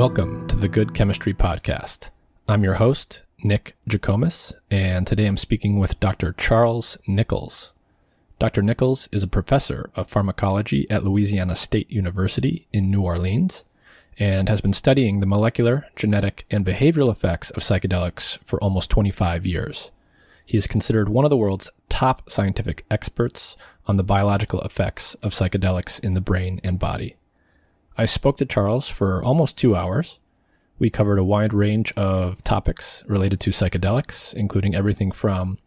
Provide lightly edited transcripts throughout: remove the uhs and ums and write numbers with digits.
Welcome to the Good Chemistry Podcast. I'm your host, Nick Jikomis, and today I'm speaking with Dr. Charles Nichols. Dr. Nichols is a professor of pharmacology at Louisiana State University in New Orleans and has been studying the molecular, genetic, and behavioral effects of psychedelics for almost 25 years. He is considered one of the world's top scientific experts on the biological effects of psychedelics in the brain and body. I spoke to Charles for almost 2 hours. We covered a wide range of topics related to psychedelics, including everything from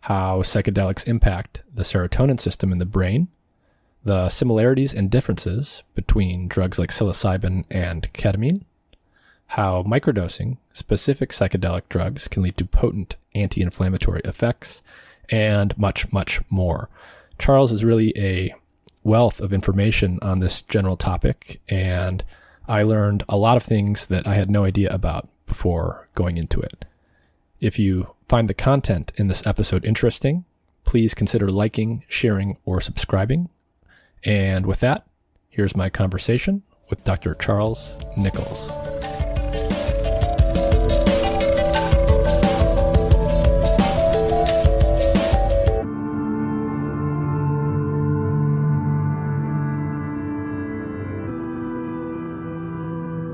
how psychedelics impact the serotonin system in the brain, the similarities and differences between drugs like psilocybin and ketamine, how microdosing specific psychedelic drugs can lead to potent anti-inflammatory effects, and much, much more. Charles is really a wealth of information on this general topic, and I learned a lot of things that I had no idea about before going into it. If you find the content in this episode interesting, please consider liking, sharing, or subscribing. And with that, here's my conversation with Dr. Charles Nichols.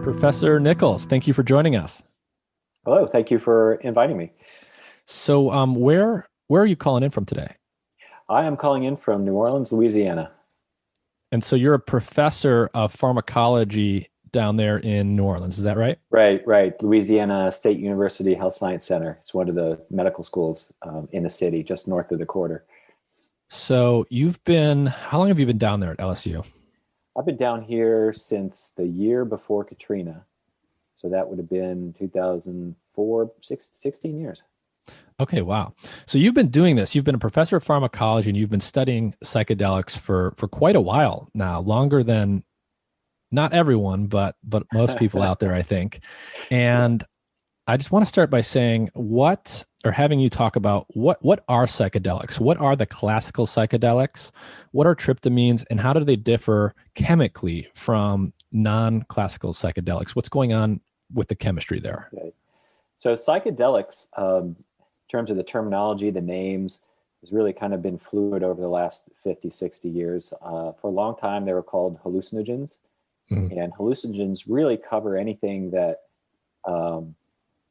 Professor Nichols, thank you for joining us. Hello, thank you for inviting me. So where are you calling in from today? I am calling in from New Orleans, Louisiana. And so you're a professor of pharmacology down there in New Orleans, is that right? Right. Louisiana State University Health Science Center. It's one of the medical schools in the city, just north of the quarter. So how long have you been down there at LSU? I've been down here since the year before Katrina. So that would have been 2004, 16 years. Okay, wow. So you've been doing this. You've been a professor of pharmacology and you've been studying psychedelics for quite a while now, longer than not everyone, but most people out there, I think. And I just want to start by saying having you talk about what are psychedelics? What are the classical psychedelics? What are tryptamines, and how do they differ chemically from non-classical psychedelics? What's going on with the chemistry there? Okay. So psychedelics, in terms of the terminology, the names, has really kind of been fluid over the last 50, 60 years. For a long time, they were called hallucinogens. Mm-hmm. And hallucinogens really cover anything that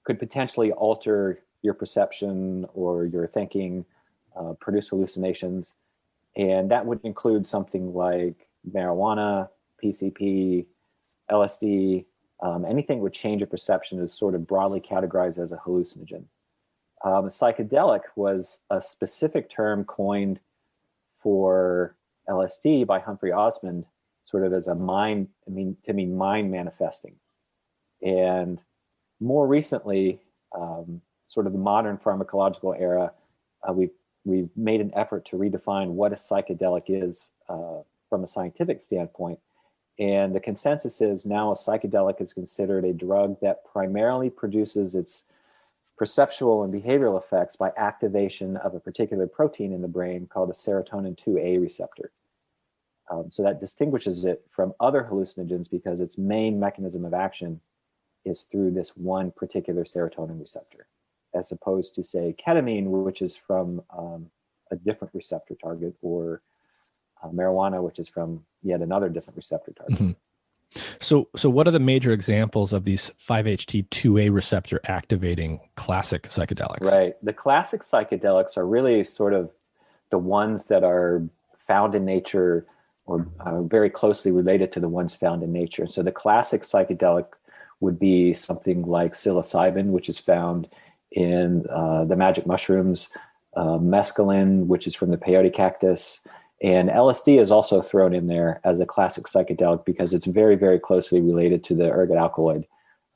could potentially alter your perception or your thinking, produce hallucinations. And that would include something like marijuana, PCP, LSD, anything that would change your perception is sort of broadly categorized as a hallucinogen. Psychedelic was a specific term coined for LSD by Humphrey Osmond, sort of as to mean mind manifesting. And more recently, sort of the modern pharmacological era, we've made an effort to redefine what a psychedelic is from a scientific standpoint. And the consensus is now a psychedelic is considered a drug that primarily produces its perceptual and behavioral effects by activation of a particular protein in the brain called a serotonin 2A receptor. So that distinguishes it from other hallucinogens because its main mechanism of action is through this one particular serotonin receptor, as opposed to, say, ketamine, which is from a different receptor target, or marijuana, which is from yet another different receptor target. Mm-hmm. So what are the major examples of these 5-HT2A receptor activating classic psychedelics? Right. The classic psychedelics are really sort of the ones that are found in nature or very closely related to the ones found in nature. So the classic psychedelic would be something like psilocybin, which is found in the magic mushrooms, mescaline, which is from the peyote cactus, and LSD is also thrown in there as a classic psychedelic because it's very, very closely related to the ergot alkaloid,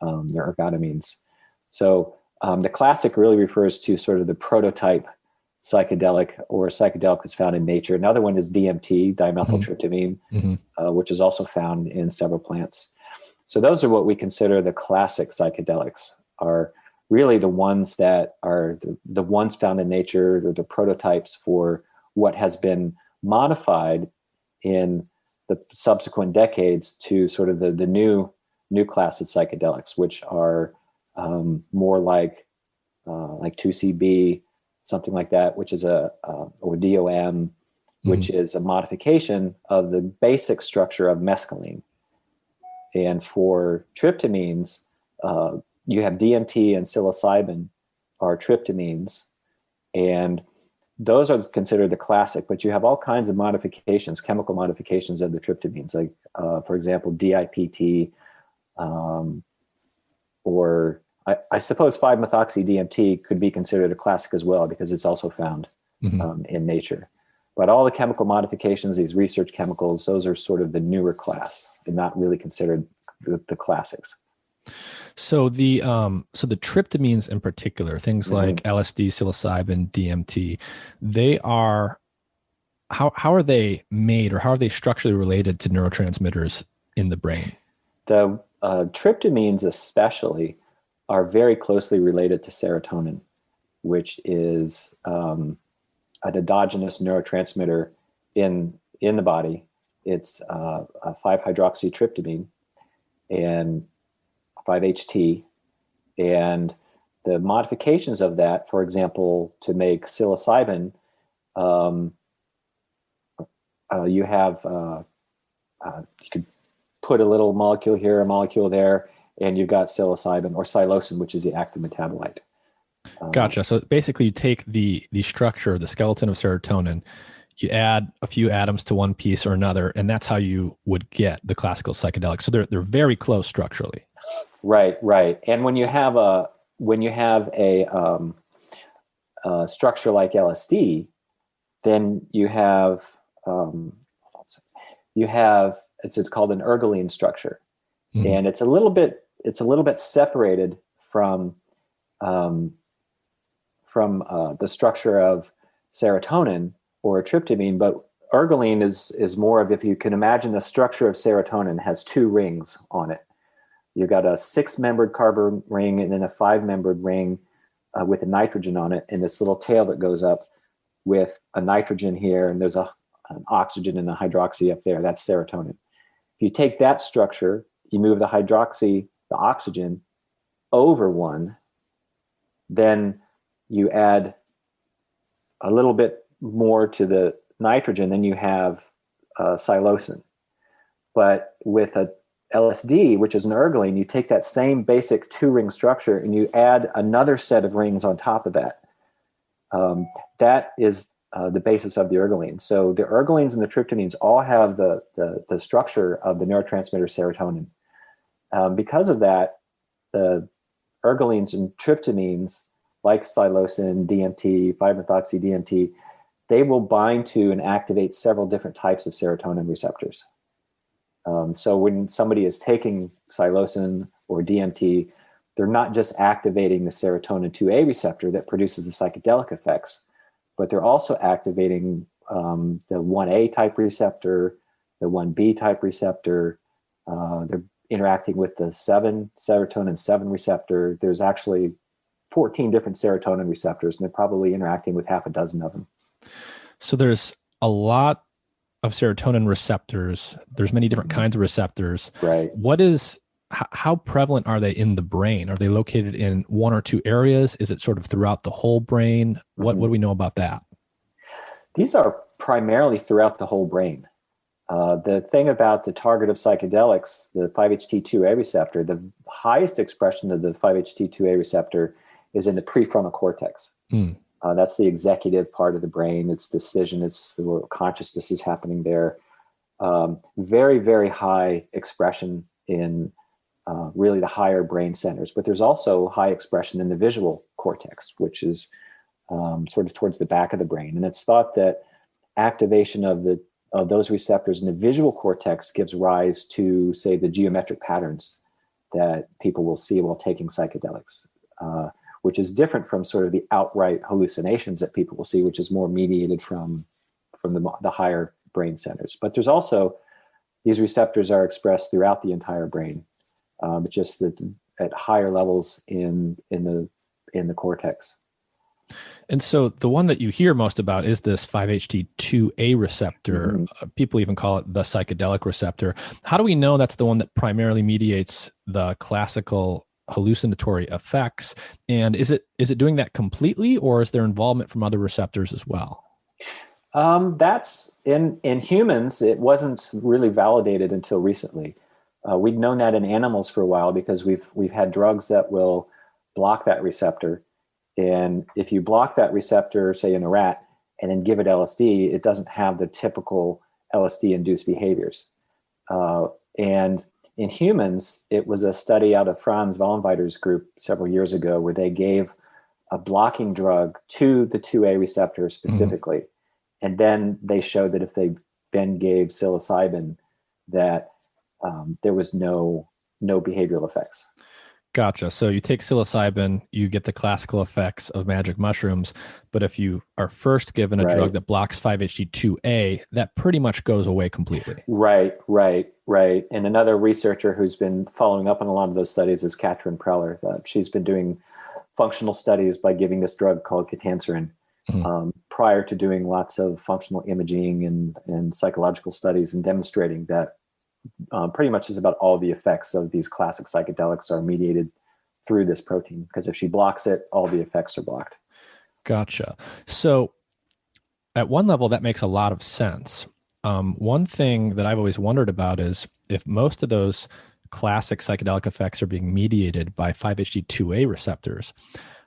the ergotamines. So the classic really refers to sort of the prototype psychedelic or psychedelic that's found in nature. Another one is DMT, dimethyltryptamine, which is also found in several plants. So those are what we consider the classic psychedelics, are really the ones that are the ones found in nature, or the prototypes for what has been modified in the subsequent decades to sort of the new new class of psychedelics, which are more like 2CB, something like that, which is or DOM, which is a modification of the basic structure of mescaline. And for tryptamines, you have DMT and psilocybin are tryptamines, and those are considered the classic, but you have all kinds of modifications, chemical modifications of the tryptamines, like, for example, DIPT, or I suppose 5-methoxy-DMT could be considered a classic as well, because it's also found in nature. But all the chemical modifications, these research chemicals, those are sort of the newer class and not really considered the classics. So the tryptamines in particular, things like LSD, psilocybin, DMT, they are, how are they made, or how are they structurally related to neurotransmitters in the brain? The tryptamines especially are very closely related to serotonin, which is an endogenous neurotransmitter in the body. It's a 5-hydroxytryptamine and 5-HT, and the modifications of that, for example, to make psilocybin, you have you could put a little molecule here, a molecule there, and you've got psilocybin or psilocin, which is the active metabolite. Gotcha. So basically, you take the structure, the skeleton of serotonin, you add a few atoms to one piece or another, and that's how you would get the classical psychedelics. So they're very close structurally. Right. And when you have a structure like LSD, then you have it's called an ergoline structure, and it's a little bit separated from the structure of serotonin or a tryptamine, but ergoline is more of, if you can imagine the structure of serotonin has 2 rings on it. You've got a 6-membered carbon ring and then a 5-membered ring with a nitrogen on it, and this little tail that goes up with a nitrogen here, and there's an oxygen and a hydroxy up there. That's serotonin. If you take that structure, you move the hydroxy, the oxygen, over one, then you add a little bit more to the nitrogen, then you have psilocin. But with a LSD, which is an ergoline, you take that same basic 2-ring structure and you add another set of rings on top of that. That is the basis of the ergoline. So the ergolines and the tryptamines all have the structure of the neurotransmitter serotonin. Because of that, the ergolines and tryptamines, like psilocin, DMT, 5-methoxy-DMT, they will bind to and activate several different types of serotonin receptors. So when somebody is taking psilocin or DMT, they're not just activating the serotonin 2A receptor that produces the psychedelic effects, but they're also activating the 1A type receptor, the 1B type receptor. They're interacting with the serotonin 7 receptor. There's actually 14 different serotonin receptors, and they're probably interacting with half a dozen of them. So there's a lot of serotonin receptors. There's many different kinds of receptors. Right. How prevalent are they in the brain? Are they located in 1 or 2 areas? Is it sort of throughout the whole brain? What do we know about that? These are primarily throughout the whole brain. The thing about the target of psychedelics, the 5-HT2A receptor, the highest expression of the 5-HT2A receptor is in the prefrontal cortex. That's the executive part of the brain. It's decision. It's the consciousness is happening there. Very, very high expression in really the higher brain centers. But there's also high expression in the visual cortex, which is sort of towards the back of the brain. And it's thought that activation of those receptors in the visual cortex gives rise to, say, the geometric patterns that people will see while taking psychedelics, which is different from sort of the outright hallucinations that people will see, which is more mediated from the higher brain centers. But there's also, these receptors are expressed throughout the entire brain, but just at higher levels in the cortex. And so the one that you hear most about is this 5-HT2A receptor. Mhm. People even call it the psychedelic receptor. How do we know that's the one that primarily mediates the classical hallucinatory effects? And is it doing that completely, or is there involvement from other receptors as well? That's in humans. It wasn't really validated until recently. We'd known that in animals for a while because we've had drugs that will block that receptor. And if you block that receptor, say in a rat, and then give it LSD, it doesn't have the typical LSD-induced behaviors. And in humans, it was a study out of Franz Wallenweiter's group several years ago where they gave a blocking drug to the 2A receptor specifically. And then they showed that if they then gave psilocybin, that there was no behavioral effects. Gotcha. So you take psilocybin, you get the classical effects of magic mushrooms, but if you are first given a drug that blocks 5-HT2A, that pretty much goes away completely. Right. And another researcher who's been following up on a lot of those studies is Katrin Preller. She's been doing functional studies by giving this drug called ketanserin prior to doing lots of functional imaging and psychological studies and demonstrating that pretty much is about all the effects of these classic psychedelics are mediated through this protein, because if she blocks it, all the effects are blocked. Gotcha. So at one level, that makes a lot of sense. One thing that I've always wondered about is if most of those classic psychedelic effects are being mediated by 5-HT2A receptors,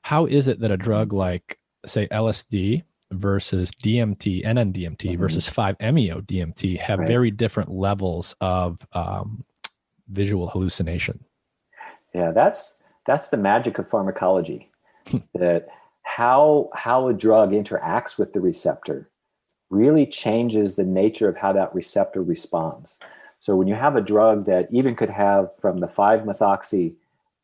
how is it that a drug like, say, LSD versus DMT, NN-DMT versus 5-MeO-DMT have very different levels of visual hallucination? Yeah, that's the magic of pharmacology. That how a drug interacts with the receptor really changes the nature of how that receptor responds. So when you have a drug that even could have from the 5-methoxy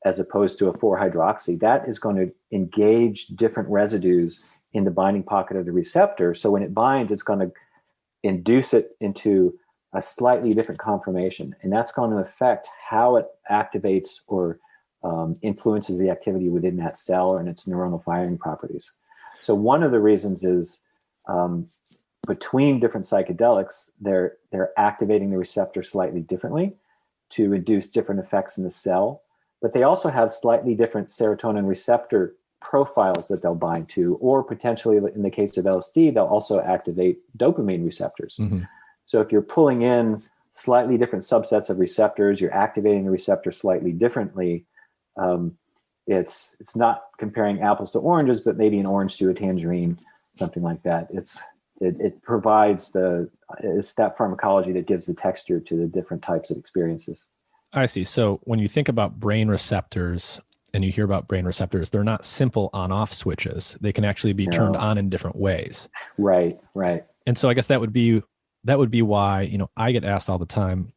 as opposed to a 4-hydroxy, that is going to engage different residues in the binding pocket of the receptor. So when it binds, it's going to induce it into a slightly different conformation. And that's going to affect how it activates or influences the activity within that cell and its neuronal firing properties. So one of the reasons is between different psychedelics, they're activating the receptor slightly differently to induce different effects in the cell. But they also have slightly different serotonin receptor profiles that they'll bind to, or potentially in the case of LSD, they'll also activate dopamine receptors. So if you're pulling in slightly different subsets of receptors, you're activating the receptor slightly differently. It's not comparing apples to oranges, but maybe an orange to a tangerine, something like that. It provides it's that pharmacology that gives the texture to the different types of experiences. I see. So when you think about brain receptors and you hear about brain receptors, they're not simple on-off switches. They can actually be turned on in different ways. Right. And so I guess that would be why, I get asked all the time,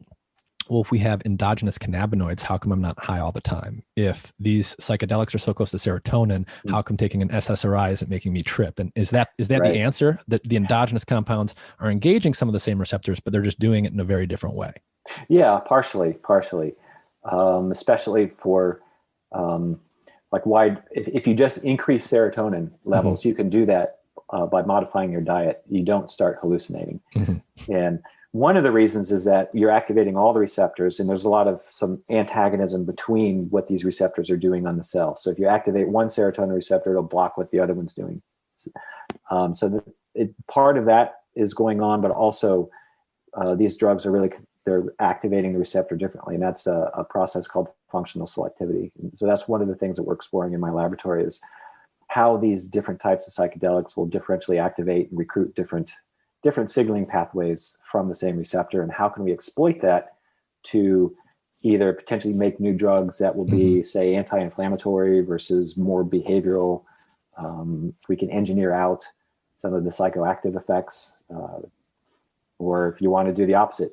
well, if we have endogenous cannabinoids, how come I'm not high all the time? If these psychedelics are so close to serotonin, how come taking an SSRI isn't making me trip? And is that the answer? That the endogenous compounds are engaging some of the same receptors, but they're just doing it in a very different way? Yeah, partially. Especially for if you just increase serotonin levels, you can do that by modifying your diet. You don't start hallucinating. And one of the reasons is that you're activating all the receptors, and there's some antagonism between what these receptors are doing on the cell. So if you activate one serotonin receptor, it'll block what the other one's doing. Part of that is going on, but also these drugs they're activating the receptor differently, and that's a process called functional selectivity. And so that's one of the things that we're exploring in my laboratory is how these different types of psychedelics will differentially activate and recruit different signaling pathways from the same receptor, and how can we exploit that to either potentially make new drugs that will be, say, anti-inflammatory versus more behavioral. We can engineer out some of the psychoactive effects, or if you want to do the opposite,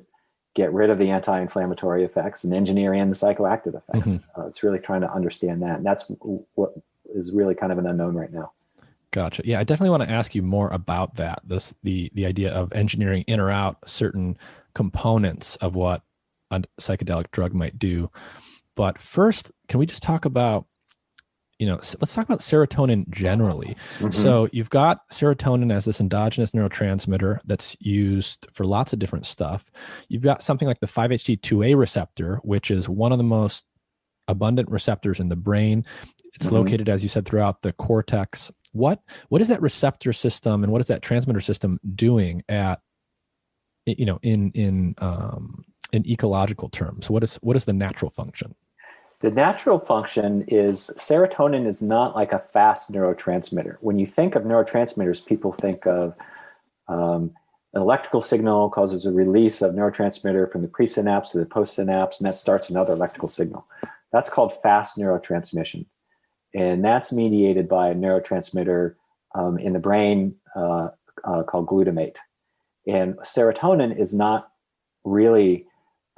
get rid of the anti-inflammatory effects and engineer in the psychoactive effects. It's really trying to understand that. And that's what is really kind of an unknown right now. Gotcha. Yeah, I definitely want to ask you more about that. The idea of engineering in or out certain components of what a psychedelic drug might do. But first, can we just talk about, let's talk about serotonin generally. Mm-hmm. So you've got serotonin as this endogenous neurotransmitter that's used for lots of different stuff. You've got something like the 5-HT2A receptor, which is one of the most abundant receptors in the brain. It's Mm-hmm. located, as you said, throughout the cortex. What is that receptor system and what is that transmitter system doing at, in ecological terms? What is the natural function? The natural function is serotonin is not like a fast neurotransmitter. When you think of neurotransmitters, people think of an electrical signal causes a release of neurotransmitter from the presynapse to the postsynapse, and that starts another electrical signal. That's called fast neurotransmission. And that's mediated by a neurotransmitter in the brain called glutamate. And serotonin is not really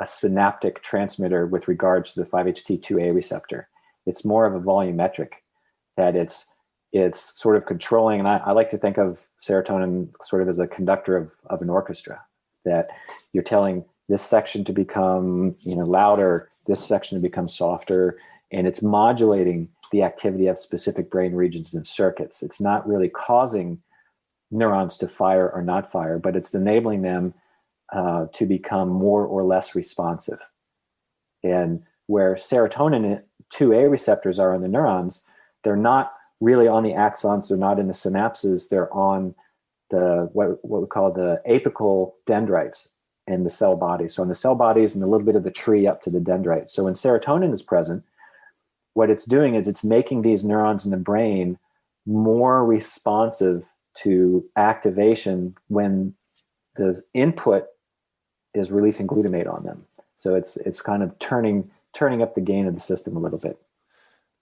a synaptic transmitter with regards to the 5-HT2A receptor. It's more of a volumetric, that it's sort of controlling. And I like to think of serotonin sort of as a conductor of an orchestra, that you're telling this section to become louder, this section to become softer, and it's modulating the activity of specific brain regions and circuits. It's not really causing neurons to fire or not fire, but it's enabling them to become more or less responsive. And where serotonin 2A receptors are in the neurons, they're not really on the axons, they're not in the synapses, they're on the what we call the apical dendrites in the cell body. So in the cell bodies and a little bit of the tree up to the dendrites. So when serotonin is present, what it's doing is it's making these neurons in the brain more responsive to activation when the input is releasing glutamate on them. So it's kind of turning up the gain of the system a little bit.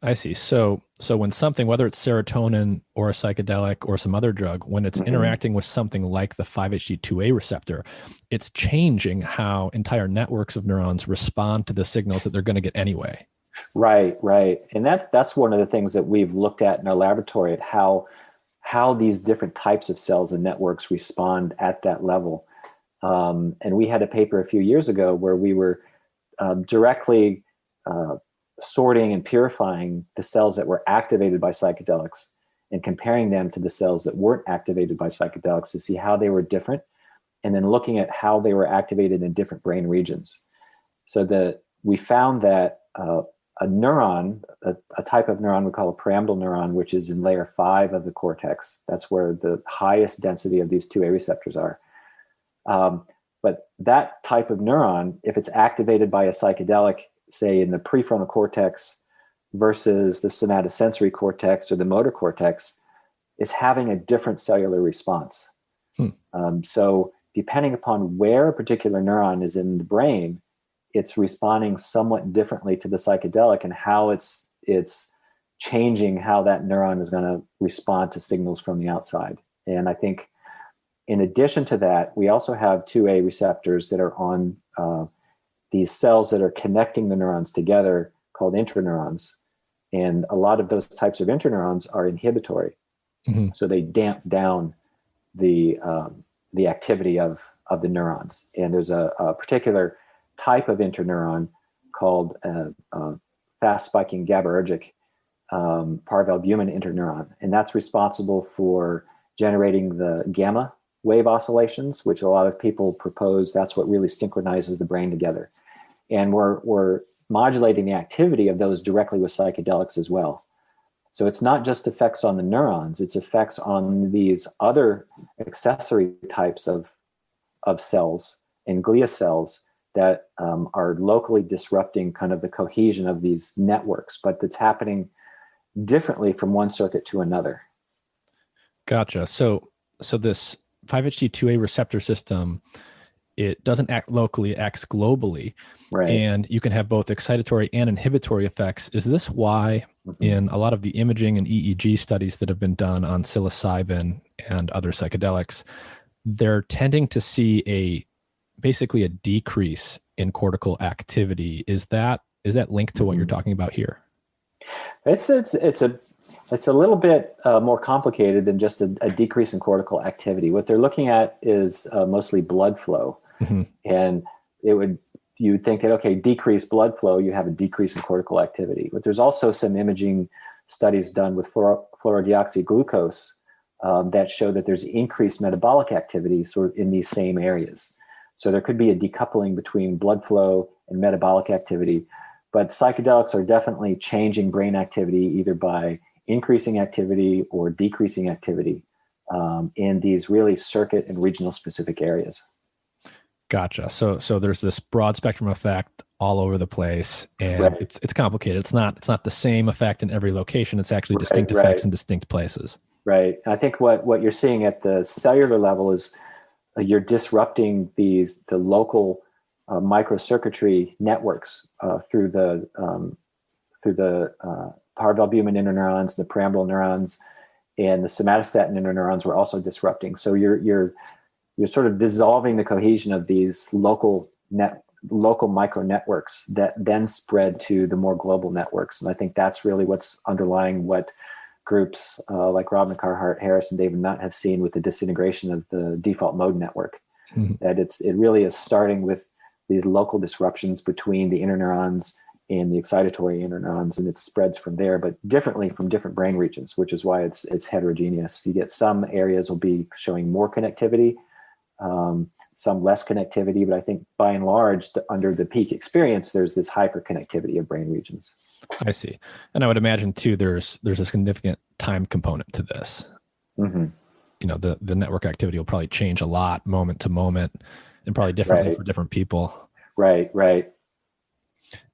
I see. So when something, whether it's serotonin or a psychedelic or some other drug, when it's interacting with something like the 5-HT2A receptor, it's changing how entire networks of neurons respond to the signals that they're going to get anyway. Right. And that's one of the things that we've looked at in our laboratory, at how these different types of cells and networks respond at that level. And we had a paper a few years ago where we were directly sorting and purifying the cells that were activated by psychedelics and comparing them to the cells that weren't activated by psychedelics to see how they were different, and then looking at how they were activated in different brain regions. So we found that a neuron, a type of neuron we call a pyramidal neuron, which is in layer 5 of the cortex, that's where the highest density of these 2A receptors are. But that type of neuron, if it's activated by a psychedelic, say in the prefrontal cortex versus the somatosensory cortex or the motor cortex, is having a different cellular response. So depending upon where a particular neuron is in the brain, it's responding somewhat differently to the psychedelic and how it's changing how that neuron is going to respond to signals from the outside. And I think in addition to that, we also have 2A receptors that are on these cells that are connecting the neurons together called interneurons. And a lot of those types of interneurons are inhibitory. So they damp down the activity of the neurons. And there's a particular type of interneuron called fast spiking GABAergic parvalbumin interneuron. And that's responsible for generating the gamma wave oscillations, which a lot of people propose that's what really synchronizes the brain together. And we're modulating the activity of those directly with psychedelics as well. So it's not just effects on the neurons, it's effects on these other accessory types of cells and glia cells that are locally disrupting kind of the cohesion of these networks, but that's happening differently from one circuit to another. Gotcha. So this 5-HT2A receptor system, it doesn't act locally, it acts globally. Right. And you can have both excitatory and inhibitory effects. Is this why in a lot of the imaging and EEG studies that have been done on psilocybin and other psychedelics, they're tending to see basically a decrease in cortical activity? Is that linked to what you're talking about here? It's a little bit more complicated than just a decrease in cortical activity. What they're looking at is mostly blood flow, and you would think that, okay, decreased blood flow, you have a decrease in cortical activity. But there's also some imaging studies done with fluorodeoxyglucose that show that there's increased metabolic activity sort of in these same areas. So there could be a decoupling between blood flow and metabolic activity, but psychedelics are definitely changing brain activity either by increasing activity or decreasing activity in these really circuit and regional specific areas. Gotcha. So there's this broad spectrum effect all over the place, and Right. it's complicated. It's not the same effect in every location. It's actually distinct Right. effects in distinct places. Right. I think what you're seeing at the cellular level is you're disrupting the local microcircuitry networks through the paravalbumin interneurons, the pyramidal neurons, and the somatostatin interneurons were also disrupting. So you're sort of dissolving the cohesion of these local micro networks that then spread to the more global networks. And I think that's really what's underlying what groups like Robin Carhart Harris and David Nutt have seen with the disintegration of the default mode network. Mm-hmm. That it really is starting with these local disruptions between the interneurons and the excitatory interneurons, and it spreads from there, but differently from different brain regions, which is why it's heterogeneous. You get some areas will be showing more connectivity, some less connectivity, but I think by and large, under the peak experience, there's this hyperconnectivity of brain regions. I see. And I would imagine too, there's a significant time component to this. Mm-hmm. You know, the network activity will probably change a lot moment to moment and probably differently for different people. Right.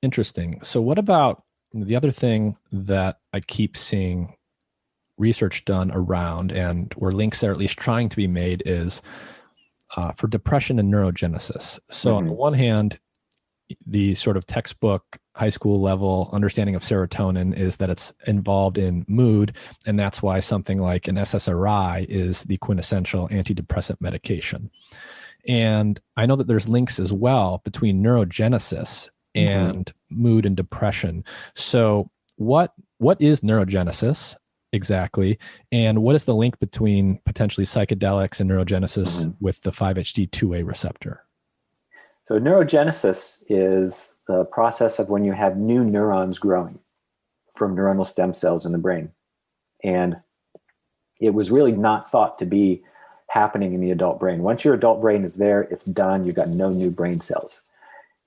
Interesting. So what about the other thing that I keep seeing research done around, and where links are at least trying to be made, is for depression and neurogenesis. So on the one hand, the sort of textbook high school level understanding of serotonin is that it's involved in mood, and that's why something like an SSRI is the quintessential antidepressant medication. And I know that there's links as well between neurogenesis and mood and depression. So what is neurogenesis exactly? And what is the link between potentially psychedelics and neurogenesis with the 5-HT2A receptor? So neurogenesis is the process of when you have new neurons growing from neuronal stem cells in the brain. And it was really not thought to be happening in the adult brain. Once your adult brain is there, it's done. You've got no new brain cells.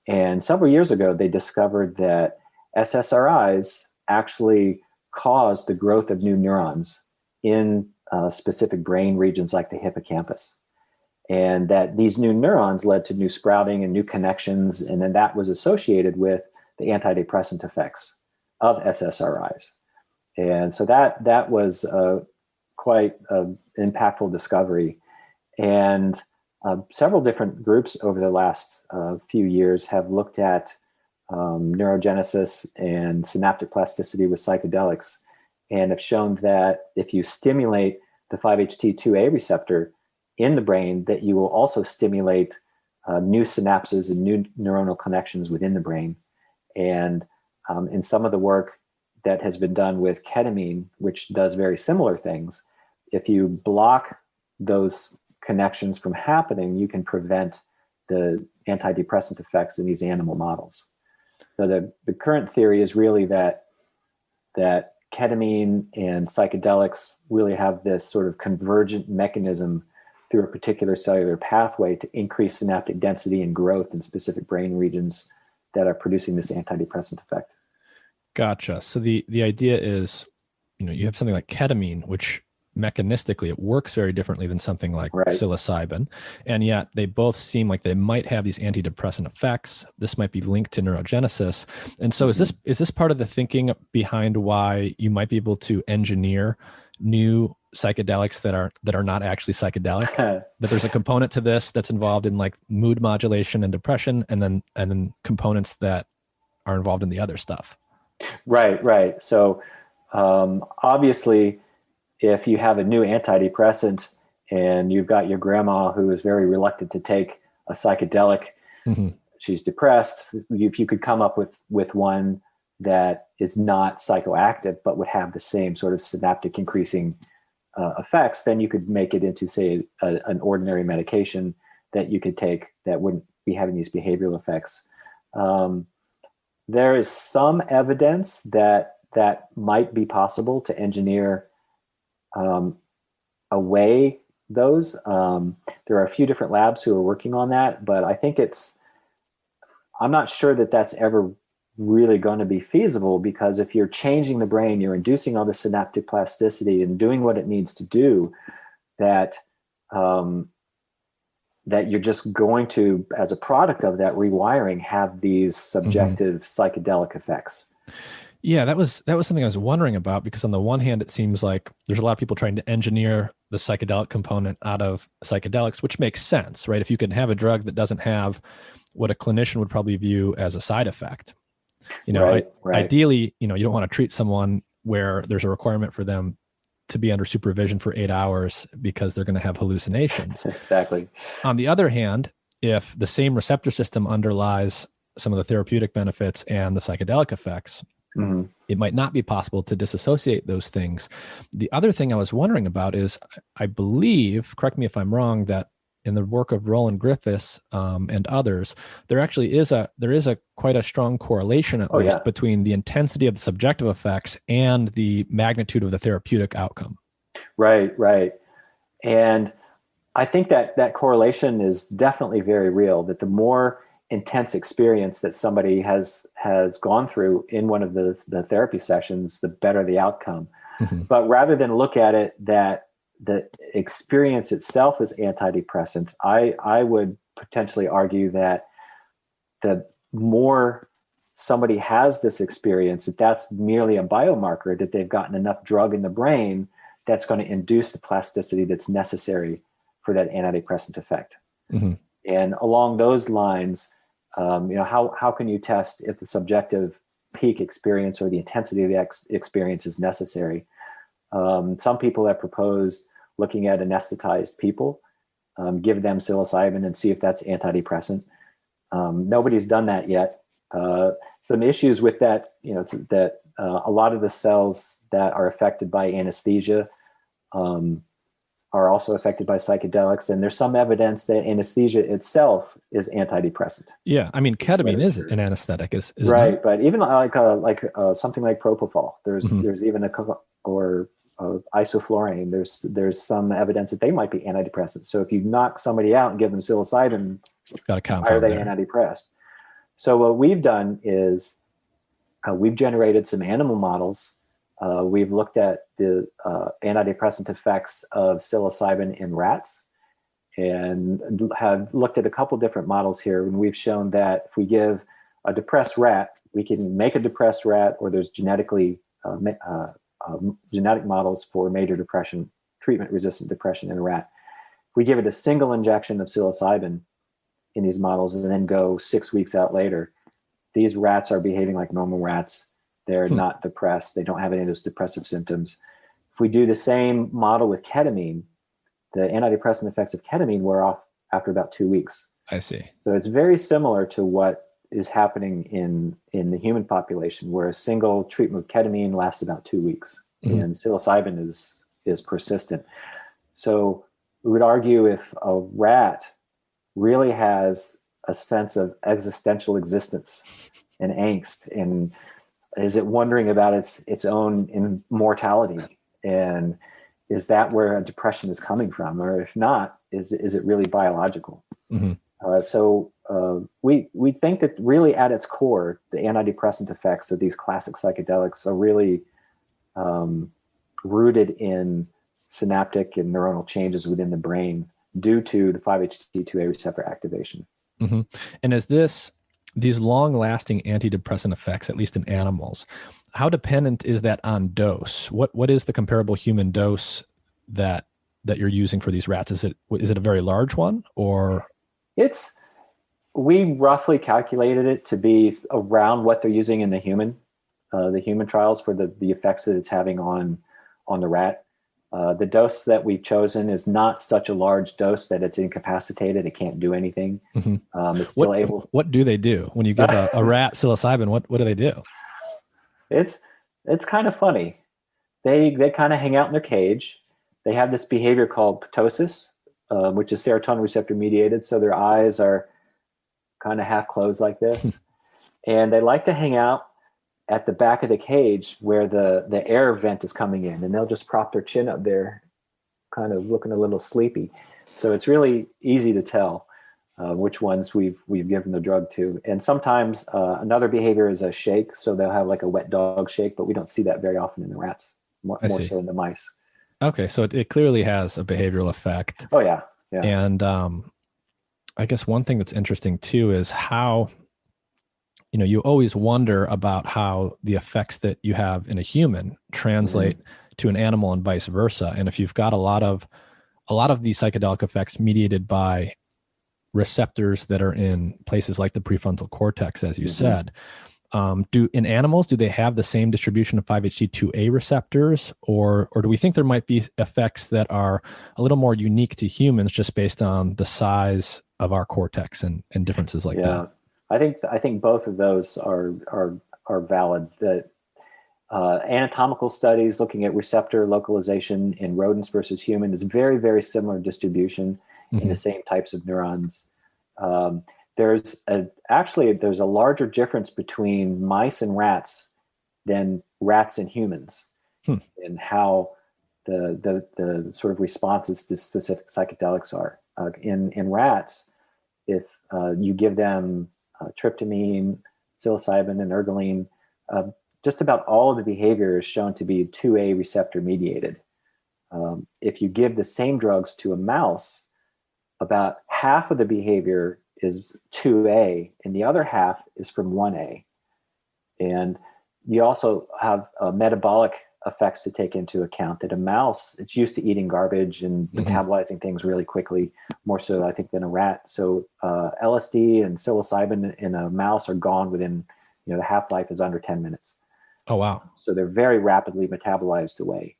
And several years ago, they discovered that SSRIs actually cause the growth of new neurons in specific brain regions like the hippocampus. And that these new neurons led to new sprouting and new connections. And then that was associated with the antidepressant effects of SSRIs. And so that was quite an impactful discovery. And several different groups over the last few years have looked at neurogenesis and synaptic plasticity with psychedelics, and have shown that if you stimulate the 5-HT2A receptor in the brain, that you will also stimulate new synapses and new neuronal connections within the brain. And in some of the work that has been done with ketamine, which does very similar things, if you block those connections from happening, you can prevent the antidepressant effects in these animal models. So the current theory is really that ketamine and psychedelics really have this sort of convergent mechanism through a particular cellular pathway to increase synaptic density and growth in specific brain regions that are producing this antidepressant effect. Gotcha. So the idea is, you have something like ketamine, which mechanistically it works very differently than something like psilocybin, and yet they both seem like they might have these antidepressant effects. This might be linked to neurogenesis. And so is this part of the thinking behind why you might be able to engineer new psychedelics that are not actually psychedelic? That there's a component to this that's involved in like mood modulation and depression, and then components that are involved in the other stuff. Right. So obviously, if you have a new antidepressant and you've got your grandma who is very reluctant to take a psychedelic, she's depressed, if you could come up with one that is not psychoactive but would have the same sort of synaptic increasing effects, then you could make it into, say, an ordinary medication that you could take that wouldn't be having these behavioral effects. There is some evidence that that might be possible to engineer away those. There are a few different labs who are working on that, but I think I'm not sure that that's ever really going to be feasible, because if you're changing the brain, you're inducing all the synaptic plasticity and doing what it needs to do, that you're just going to, as a product of that rewiring, have these subjective psychedelic effects. Yeah, that was something I was wondering about, because on the one hand, it seems like there's a lot of people trying to engineer the psychedelic component out of psychedelics, which makes sense, right? If you can have a drug that doesn't have what a clinician would probably view as a side effect, Right. Ideally, you don't want to treat someone where there's a requirement for them to be under supervision for 8 hours because they're going to have hallucinations. Exactly. On the other hand, if the same receptor system underlies some of the therapeutic benefits and the psychedelic effects, it might not be possible to disassociate those things. The other thing I was wondering about is, I believe, correct me if I'm wrong, that in the work of Roland Griffiths and others, there actually is quite a strong correlation, at least, between the intensity of the subjective effects and the magnitude of the therapeutic outcome. Right. And I think that correlation is definitely very real, that the more intense experience that somebody has gone through in one of the therapy sessions, the better the outcome. But rather than look at it that the experience itself is antidepressant, I would potentially argue that the more somebody has this experience, that's merely a biomarker that they've gotten enough drug in the brain that's going to induce the plasticity that's necessary for that antidepressant effect. And along those lines, how can you test if the subjective peak experience or the intensity of the experience is necessary? Some people have proposed looking at anesthetized people, give them psilocybin and see if that's antidepressant. Nobody's done that yet. Some issues with that, that a lot of the cells that are affected by anesthesia are also affected by psychedelics. And there's some evidence that anesthesia itself is antidepressant. Yeah. I mean, ketamine is an anesthetic, is right. It not? But even like something like propofol, there's even isoflurane, there's some evidence that they might be antidepressants. So if you knock somebody out and give them psilocybin, why are they antidepressed? So what we've done is we've generated some animal models. We've looked at the antidepressant effects of psilocybin in rats, and have looked at a couple different models here. And we've shown that if we give a depressed rat, we can make a depressed rat, or there's genetic models for major depression, treatment-resistant depression in a rat. If we give it a single injection of psilocybin in these models and then go 6 weeks out later, these rats are behaving like normal rats. They're not depressed. They don't have any of those depressive symptoms. If we do the same model with ketamine, the antidepressant effects of ketamine wear off after about 2 weeks. I see. So it's very similar to what is happening in the human population, where a single treatment with ketamine lasts about 2 weeks, and psilocybin is persistent. So we would argue, if a rat really has a sense of existential existence and angst, and is it wondering about its own immortality, and is that where depression is coming from? Or if not, is it really biological? So we think that really at its core, the antidepressant effects of these classic psychedelics are really rooted in synaptic and neuronal changes within the brain due to the 5-HT2A receptor activation. And is these long-lasting antidepressant effects, at least in animals, how dependent is that on dose? What is the comparable human dose that you're using for these rats? Is it a very large one, or? We roughly calculated it to be around what they're using in the human trials for the effects that it's having on the rat. The dose that we've chosen is not such a large dose that it's incapacitated. It can't do anything. It's still able. What do they do when you give a rat psilocybin? What do they do? It's kind of funny. They kind of hang out in their cage. They have this behavior called ptosis, which is serotonin receptor mediated. So their eyes are kind of half closed like this, and they like to hang out. at the back of the cage where the air vent is coming in, and they'll just prop their chin up there, kind of looking a little sleepy. So it's really easy to tell which ones we've given the drug to. And sometimes another behavior is a shake. So they'll have like a wet dog shake, but we don't see that very often in the rats, more so in the mice. Okay. So it clearly has a behavioral effect. Oh yeah. Yeah. And I guess one thing that's interesting too is how, you always wonder about how the effects that you have in a human translate to an animal and vice versa. And if you've got a lot of these psychedelic effects mediated by receptors that are in places like the prefrontal cortex, as you said, in animals, do they have the same distribution of 5-HT2A receptors, or do we think there might be effects that are a little more unique to humans just based on the size of our cortex and differences like that? I think both of those are valid. The anatomical studies looking at receptor localization in rodents versus human is very, very similar distribution in the same types of neurons. There's a larger difference between mice and rats than rats and humans in how the sort of responses to specific psychedelics are. In rats, if you give them tryptamine, psilocybin, and ergoline, just about all of the behavior is shown to be 2A receptor mediated. If you give the same drugs to a mouse, about half of the behavior is 2A and the other half is from 1A. And you also have metabolic effects to take into account, that a mouse, it's used to eating garbage and metabolizing things really quickly, more so I think than a rat. So LSD and psilocybin in a mouse are gone within, the half-life is under 10 minutes. Oh, wow. So they're very rapidly metabolized away.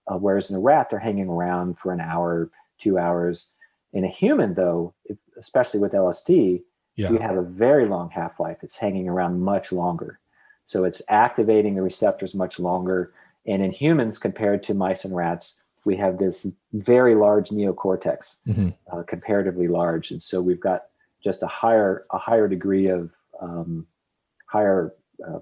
Whereas in a rat, they're hanging around for an hour, 2 hours. In a human, though, especially with LSD, you have a very long half-life. It's hanging around much longer. So it's activating the receptors much longer. And in humans, compared to mice and rats, we have this very large neocortex, comparatively large. And so we've got just a higher degree of higher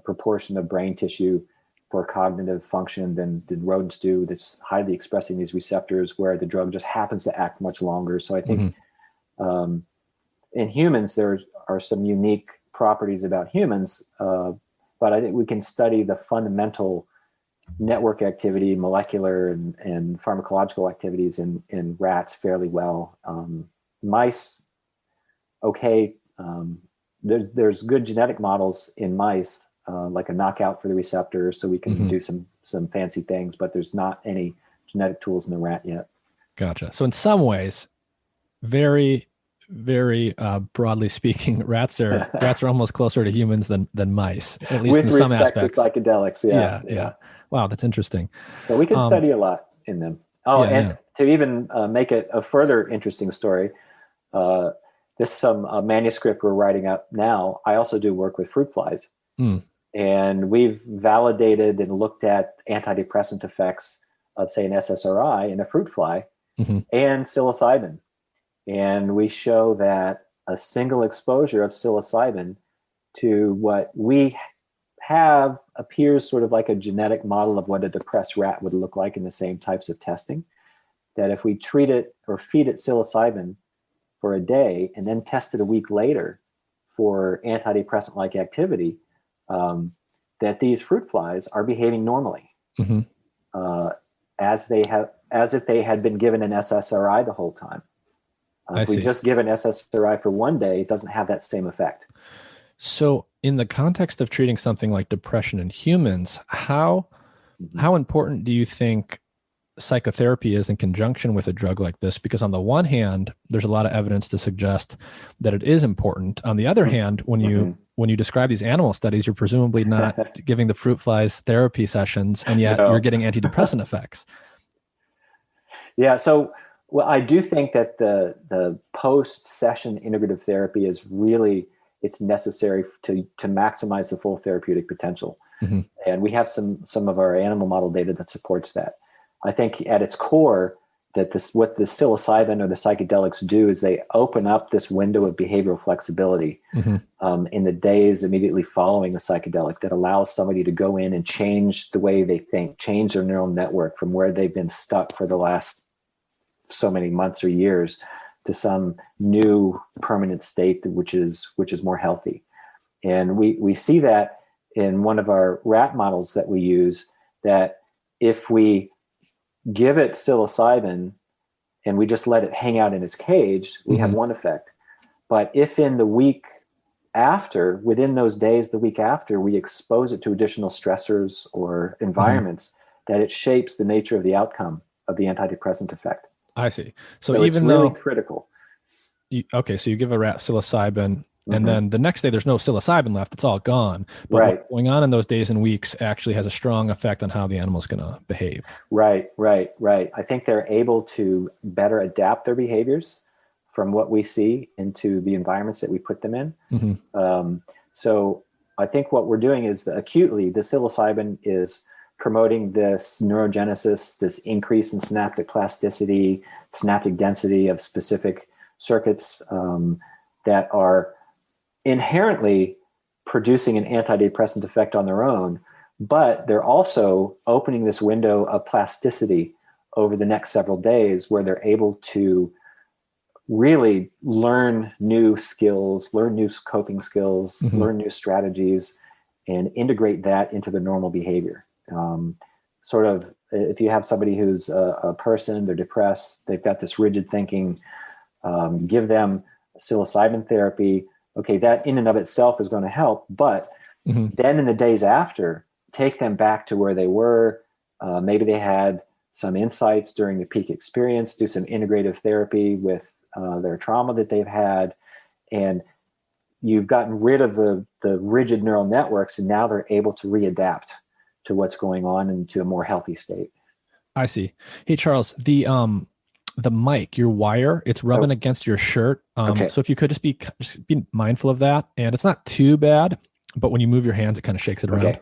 proportion of brain tissue for cognitive function than rodents do, that's highly expressing these receptors, where the drug just happens to act much longer. So I think in humans, there are some unique properties about humans, but I think we can study the fundamental network activity, molecular and pharmacological activities in rats fairly well. Mice, okay, there's good genetic models in mice, like a knockout for the receptor, so we can do some fancy things, but there's not any genetic tools in the rat yet. Gotcha. So in some ways, very, very broadly speaking, rats are almost closer to humans than mice, at least in some aspects. With respect to psychedelics, yeah. Wow, that's interesting. So we can study a lot in them. To even make it a further interesting story, this is some manuscript we're writing up now. I also do work with fruit flies. And we've validated and looked at antidepressant effects of, say, an SSRI in a fruit fly and psilocybin. And we show that a single exposure of psilocybin to what we have appears sort of like a genetic model of what a depressed rat would look like in the same types of testing. That if we treat it or feed it psilocybin for a day and then test it a week later for antidepressant-like activity, that these fruit flies are behaving normally, as if they had been given an SSRI the whole time. If we just give an SSRI for one day, it doesn't have that same effect. So in the context of treating something like depression in humans, how important do you think psychotherapy is in conjunction with a drug like this? Because on the one hand, there's a lot of evidence to suggest that it is important. On the other hand, when you describe these animal studies, you're presumably not giving the fruit flies therapy sessions, and yet you're getting antidepressant effects. Yeah. So, well, I do think that the post-session integrative therapy is really, it's necessary to maximize the full therapeutic potential. And we have some of our animal model data that supports that. I think at its core, that what the psilocybin or the psychedelics do is they open up this window of behavioral flexibility in the days immediately following the psychedelic that allows somebody to go in and change the way they think, change their neural network from where they've been stuck for the last so many months or years to some new permanent state, which is more healthy. And we see that in one of our rat models that we use, that if we give it psilocybin and we just let it hang out in its cage, we have one effect. But if in the week after, within those days, the week after, we expose it to additional stressors or environments, that it shapes the nature of the outcome of the antidepressant effect. I see. So even it's really though critical. So you give a rat psilocybin, Mm-hmm. and then the next day there's no psilocybin left. It's all gone. But Right. what's going on in those days and weeks actually has a strong effect on how the animal's going to behave. Right. I think they're able to better adapt their behaviors from what we see into the environments that we put them in. Mm-hmm. So I think what we're doing is acutely, the psilocybin is promoting this neurogenesis, this increase in synaptic plasticity, synaptic density of specific circuits that are inherently producing an antidepressant effect on their own, but they're also opening this window of plasticity over the next several days where they're able to really learn new skills, learn new coping skills, learn new strategies, and integrate that into their normal behavior. Sort of, if you have somebody who's a person, they're depressed, they've got this rigid thinking, give them psilocybin therapy. Okay, that in and of itself is going to help, but then in the days after, take them back to where they were. Maybe they had some insights during the peak experience, do some integrative therapy with their trauma that they've had, and you've gotten rid of the rigid neural networks, and now they're able to readapt to what's going on into a more healthy state. I see. Hey, Charles, the mic, your wire, it's rubbing against your shirt. Okay. So if you could just be mindful of that, and it's not too bad, but when you move your hands, it kind of shakes it around.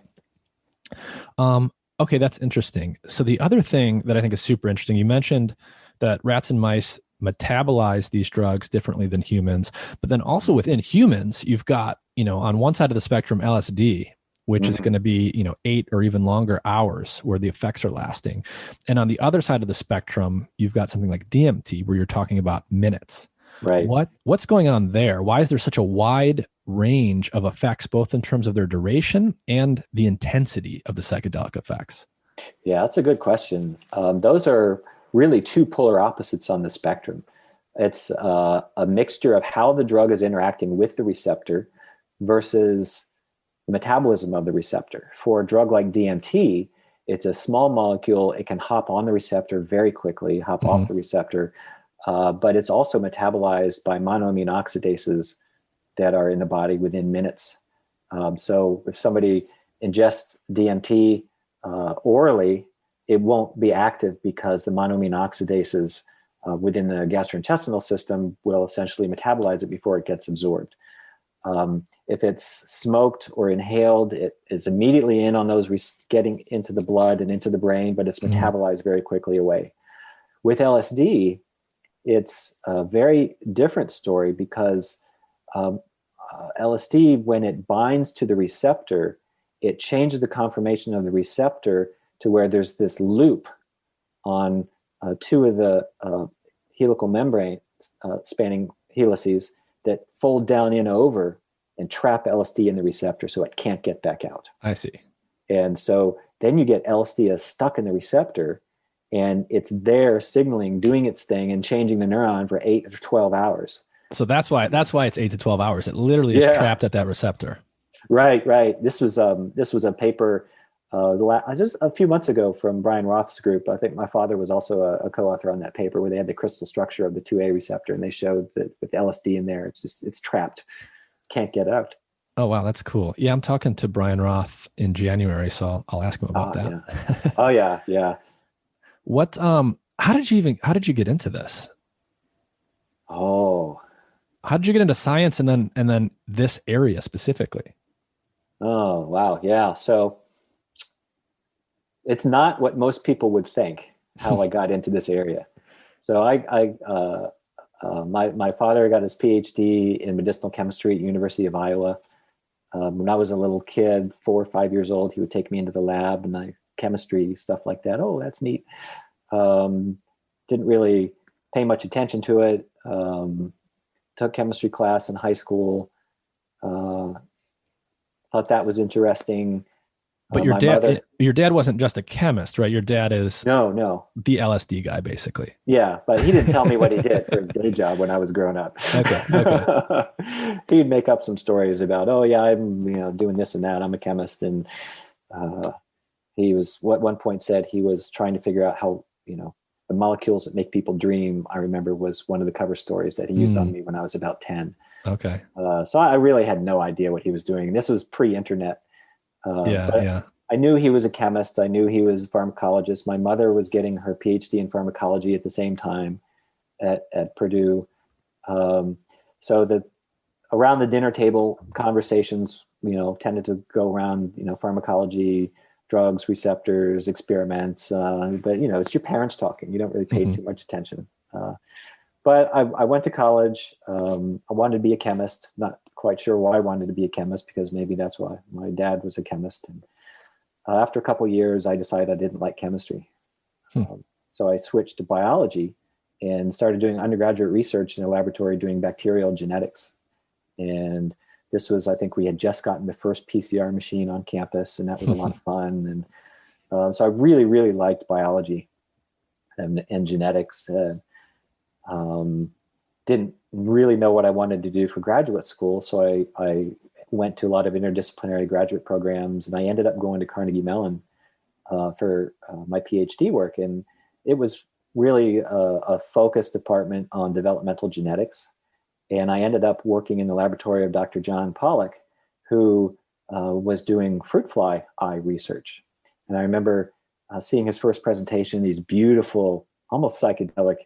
Okay, that's interesting. So the other thing that I think is super interesting, you mentioned that rats and mice metabolize these drugs differently than humans, but then also within humans, you've got, on one side of the spectrum, LSD, which is going to be, 8 or even longer hours where the effects are lasting. And on the other side of the spectrum, you've got something like DMT where you're talking about minutes. Right. What's going on there? Why is there such a wide range of effects, both in terms of their duration and the intensity of the psychedelic effects? Yeah, that's a good question. Those are really two polar opposites on the spectrum. It's a mixture of how the drug is interacting with the receptor versus the metabolism of the receptor. For a drug like DMT, it's a small molecule. It can hop on the receptor very quickly, hop off the receptor, but it's also metabolized by monoamine oxidases that are in the body within minutes. So if somebody ingests DMT orally, it won't be active because the monoamine oxidases within the gastrointestinal system will essentially metabolize it before it gets absorbed. If it's smoked or inhaled, it is immediately in on those getting into the blood and into the brain, but it's metabolized very quickly away. With LSD, it's a very different story because LSD, when it binds to the receptor, it changes the conformation of the receptor to where there's this loop on two of the helical membrane spanning helices that fold down in over and trap LSD in the receptor so it can't get back out. I see. And so then you get LSD stuck in the receptor, and it's there signaling, doing its thing and changing the neuron for 8 or 12 hours. So that's why it's 8 to 12 hours. It literally is trapped at that receptor. Right. This was a paper just a few months ago from Brian Roth's group. I think my father was also a co-author on that paper where they had the crystal structure of the 2A receptor, and they showed that with LSD in there, it's trapped, can't get out. Oh, wow. That's cool. Yeah. I'm talking to Brian Roth in January, so I'll ask him about that. Yeah. Yeah. What, how did you get into this? Oh, how did you get into science and then this area specifically? Oh, wow. Yeah. So it's not what most people would think how I got into this area. So my father got his PhD in medicinal chemistry at University of Iowa. When I was a little kid, 4 or 5 years old, he would take me into the lab and chemistry, stuff like that. Oh, that's neat. Didn't really pay much attention to it. Took chemistry class in high school. Thought that was interesting. But your dad wasn't just a chemist, right? Your dad is no the LSD guy, basically. Yeah, but he didn't tell me what he did for his day job when I was growing up. Okay. He'd make up some stories about, oh yeah, I'm doing this and that. I'm a chemist, and he was at one point said he was trying to figure out how the molecules that make people dream. I remember was one of the cover stories that he used on me when I was about 10. Okay. So I really had no idea what he was doing. This was pre-internet. Yeah. I knew he was a chemist. I knew he was a pharmacologist. My mother was getting her PhD in pharmacology at the same time at Purdue. So around the dinner table conversations, tended to go around, pharmacology, drugs, receptors, experiments. But it's your parents talking. You don't really pay too much attention. But I went to college. I wanted to be a chemist. Not quite sure why I wanted to be a chemist, because maybe that's why my dad was a chemist. And after a couple of years, I decided I didn't like chemistry. So I switched to biology and started doing undergraduate research in a laboratory doing bacterial genetics. And this was, I think we had just gotten the first PCR machine on campus, and that was a lot of fun. And so I really, really liked biology and genetics. Didn't really know what I wanted to do for graduate school. So I went to a lot of interdisciplinary graduate programs, and I ended up going to Carnegie Mellon for my PhD work. And it was really a focused department on developmental genetics. And I ended up working in the laboratory of Dr. John Pollock, who was doing fruit fly eye research. And I remember seeing his first presentation, these beautiful, almost psychedelic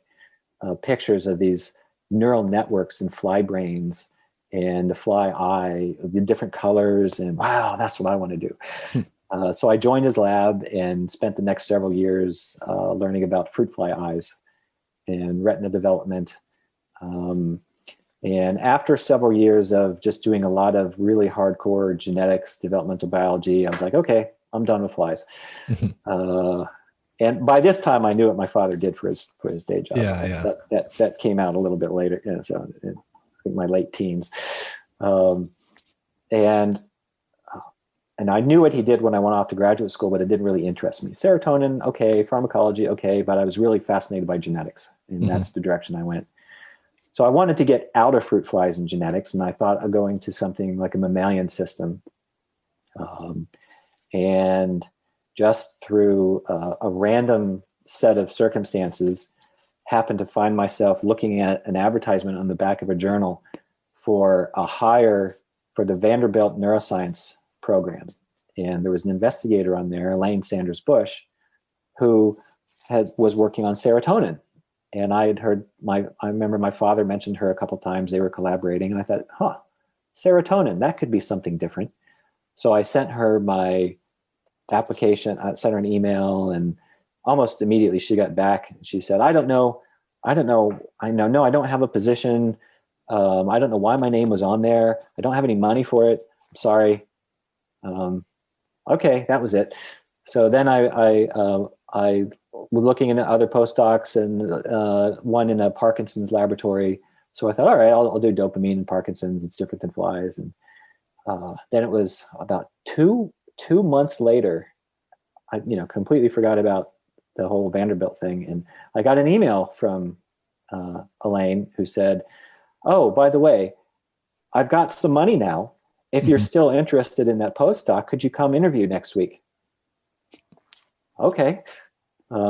pictures of these neural networks in fly brains and the fly eye, the different colors, and wow, that's what I want to do. So I joined his lab and spent the next several years learning about fruit fly eyes and retina development. And after several years of just doing a lot of really hardcore genetics, developmental biology, I was like, okay, I'm done with flies. And by this time, I knew what my father did for his day job. Yeah. That came out a little bit later. So in, I think my late teens, and I knew what he did when I went off to graduate school, but it didn't really interest me. Serotonin, okay. Pharmacology, okay. But I was really fascinated by genetics, and that's the direction I went. So I wanted to get out of fruit flies and genetics, and I thought of going to something like a mammalian system, and just through a random set of circumstances, happened to find myself looking at an advertisement on the back of a journal for a hire for the Vanderbilt neuroscience program. And there was an investigator on there, Elaine Sanders Bush, who was working on serotonin. And I had heard I remember my father mentioned her a couple of times. They were collaborating, and I thought, serotonin, that could be something different. So I sent her my application. I sent her an email, and almost immediately she got back. She said, I don't know. I don't have a position. I don't know why my name was on there. I don't have any money for it. I'm sorry. Okay, that was it. So then I was looking into other postdocs, and one in a Parkinson's laboratory. So I thought, all right, I'll do dopamine and Parkinson's. It's different than flies. And then it was about two months later, I completely forgot about the whole Vanderbilt thing. And I got an email from Elaine, who said, oh, by the way, I've got some money now. If you're still interested in that postdoc, could you come interview next week? Okay.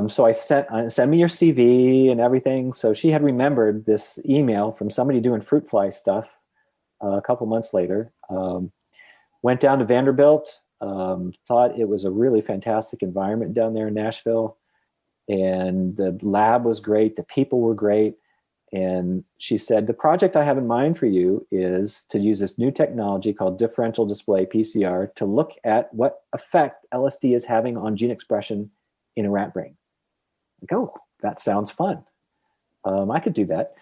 So I sent me your CV and everything. So she had remembered this email from somebody doing fruit fly stuff a couple months later. Went down to Vanderbilt, thought it was a really fantastic environment down there in Nashville. And the lab was great. The people were great. And she said, the project I have in mind for you is to use this new technology called differential display PCR to look at what effect LSD is having on gene expression in a rat brain. Like, oh, that sounds fun. I could do that.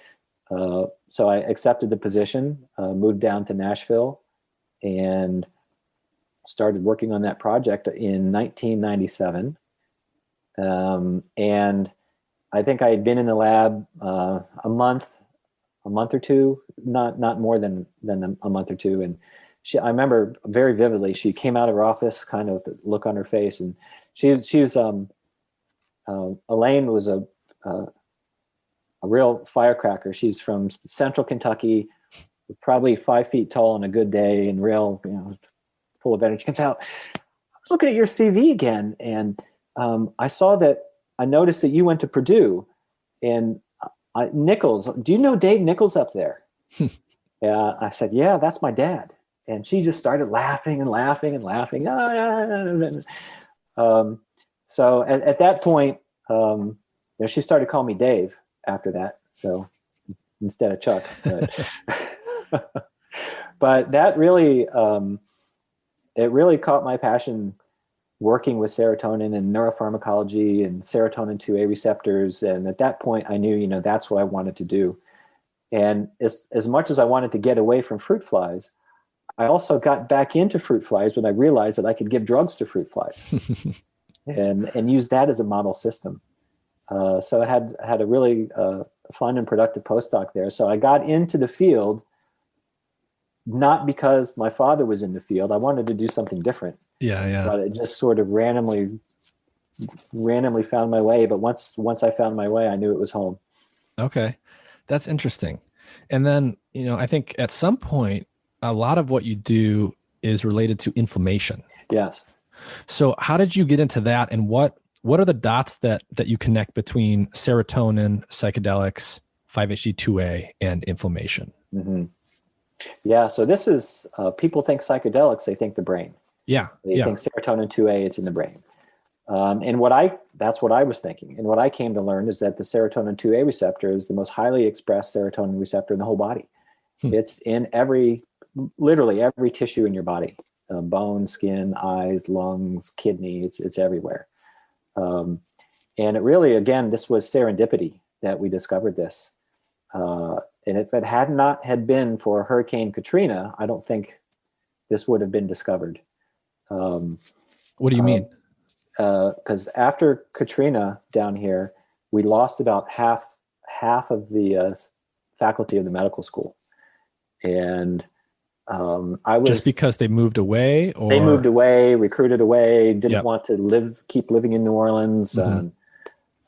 So I accepted the position, moved down to Nashville, and started working on that project in 1997. And I think I had been in the lab a month or two, not more than a month or two. And I remember very vividly, she came out of her office, kind of the look on her face, and she was Elaine was a real firecracker. She's from Central Kentucky, probably 5 feet tall on a good day, and real, full of energy. She comes out, I was looking at your CV again, and I noticed that you went to Purdue, and Nichols. Do you know Dave Nichols up there? Yeah, I said, yeah, that's my dad. And she just started laughing and laughing and laughing. So at that point, she started calling me Dave after that. So instead of Chuck, but that really, it really caught my passion working with serotonin and neuropharmacology and serotonin 2A receptors. And at that point I knew, that's what I wanted to do. And as much as I wanted to get away from fruit flies, I also got back into fruit flies when I realized that I could give drugs to fruit flies and use that as a model system. So I had a really fun and productive postdoc there. So I got into the field, not because my father was in the field. I wanted to do something different. Yeah. But it just sort of randomly found my way. But once I found my way, I knew it was home. Okay. That's interesting. And then, I think at some point, a lot of what you do is related to inflammation. Yes. So how did you get into that? And what are the dots that you connect between serotonin, psychedelics, 5-HT2A, and inflammation? Mm-hmm. Yeah. So this is, people think psychedelics, they think the brain. Yeah. They think serotonin 2A, it's in the brain. And that's what I was thinking. And what I came to learn is that the serotonin 2A receptor is the most highly expressed serotonin receptor in the whole body. It's in literally every tissue in your body, bone, skin, eyes, lungs, kidney, it's everywhere. And it really, again, this was serendipity that we discovered this. And if it had been for Hurricane Katrina, I don't think this would have been discovered. What do you mean? Because after Katrina down here, we lost about half of the faculty of the medical school. And I was just because they moved away, or they moved away, recruited away, didn't want to keep living in New Orleans. Mm-hmm.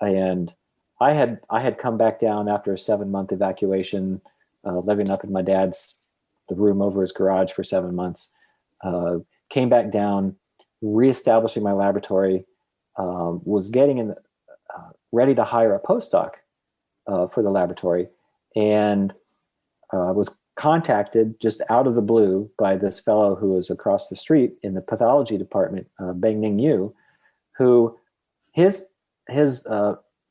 And I had come back down after a 7-month evacuation, living up in my dad's, the room over his garage for 7 months. Came back down, reestablishing my laboratory, was getting ready to hire a postdoc for the laboratory, and was contacted just out of the blue by this fellow who was across the street in the pathology department, Beng-Ning Yu, who his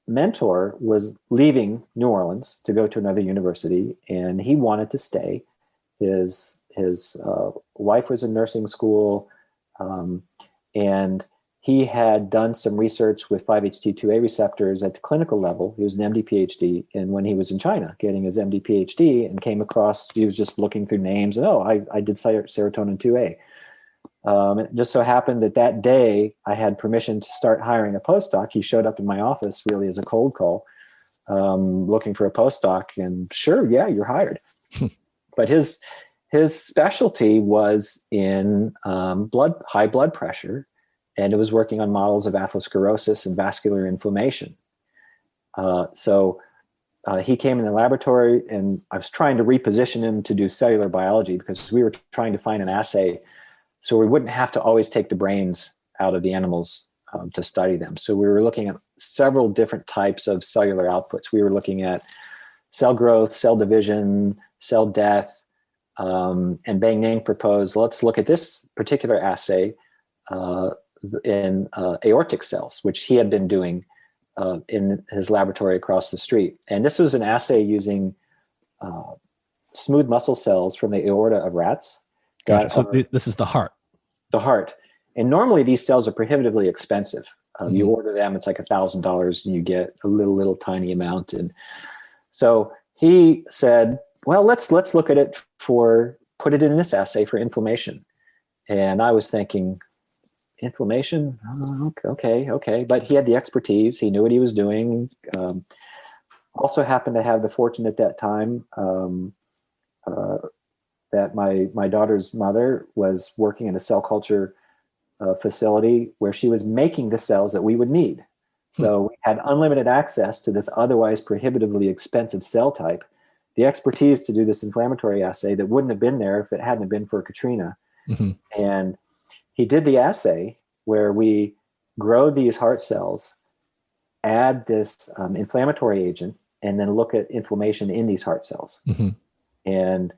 mentor was leaving New Orleans to go to another university, and he wanted to stay. His wife was in nursing school, and he had done some research with 5-HT2A receptors at the clinical level. He was an MD PhD, and when he was in China getting his MD PhD, and came across, he was just looking through names, and I did serotonin 2A. It just so happened that day I had permission to start hiring a postdoc. He showed up in my office really as a cold call, looking for a postdoc, and sure, yeah, you're hired. But his specialty was in high blood pressure, and it was working on models of atherosclerosis and vascular inflammation. So he came in the laboratory, and I was trying to reposition him to do cellular biology, because we were trying to find an assay so we wouldn't have to always take the brains out of the animals to study them. So we were looking at several different types of cellular outputs. We were looking at cell growth, cell division, cell death, and Beng-Ning proposed, let's look at this particular assay in aortic cells, which he had been doing in his laboratory across the street. And this was an assay using smooth muscle cells from the aorta of rats. Gotcha. So this is the heart. The heart. And normally these cells are prohibitively expensive. You order them, it's like $1,000, and you get a little tiny amount. And So he said, well, let's look at it put it in this assay for inflammation. And I was thinking, inflammation? Oh, okay. But he had the expertise. He knew what he was doing. Also happened to have the fortune at that time that my daughter's mother was working in a cell culture facility where she was making the cells that we would need. So we had unlimited access to this otherwise prohibitively expensive cell type, the expertise to do this inflammatory assay that wouldn't have been there if it hadn't been for Katrina. Mm-hmm. And he did the assay where we grow these heart cells, add this inflammatory agent, and then look at inflammation in these heart cells. Mm-hmm. And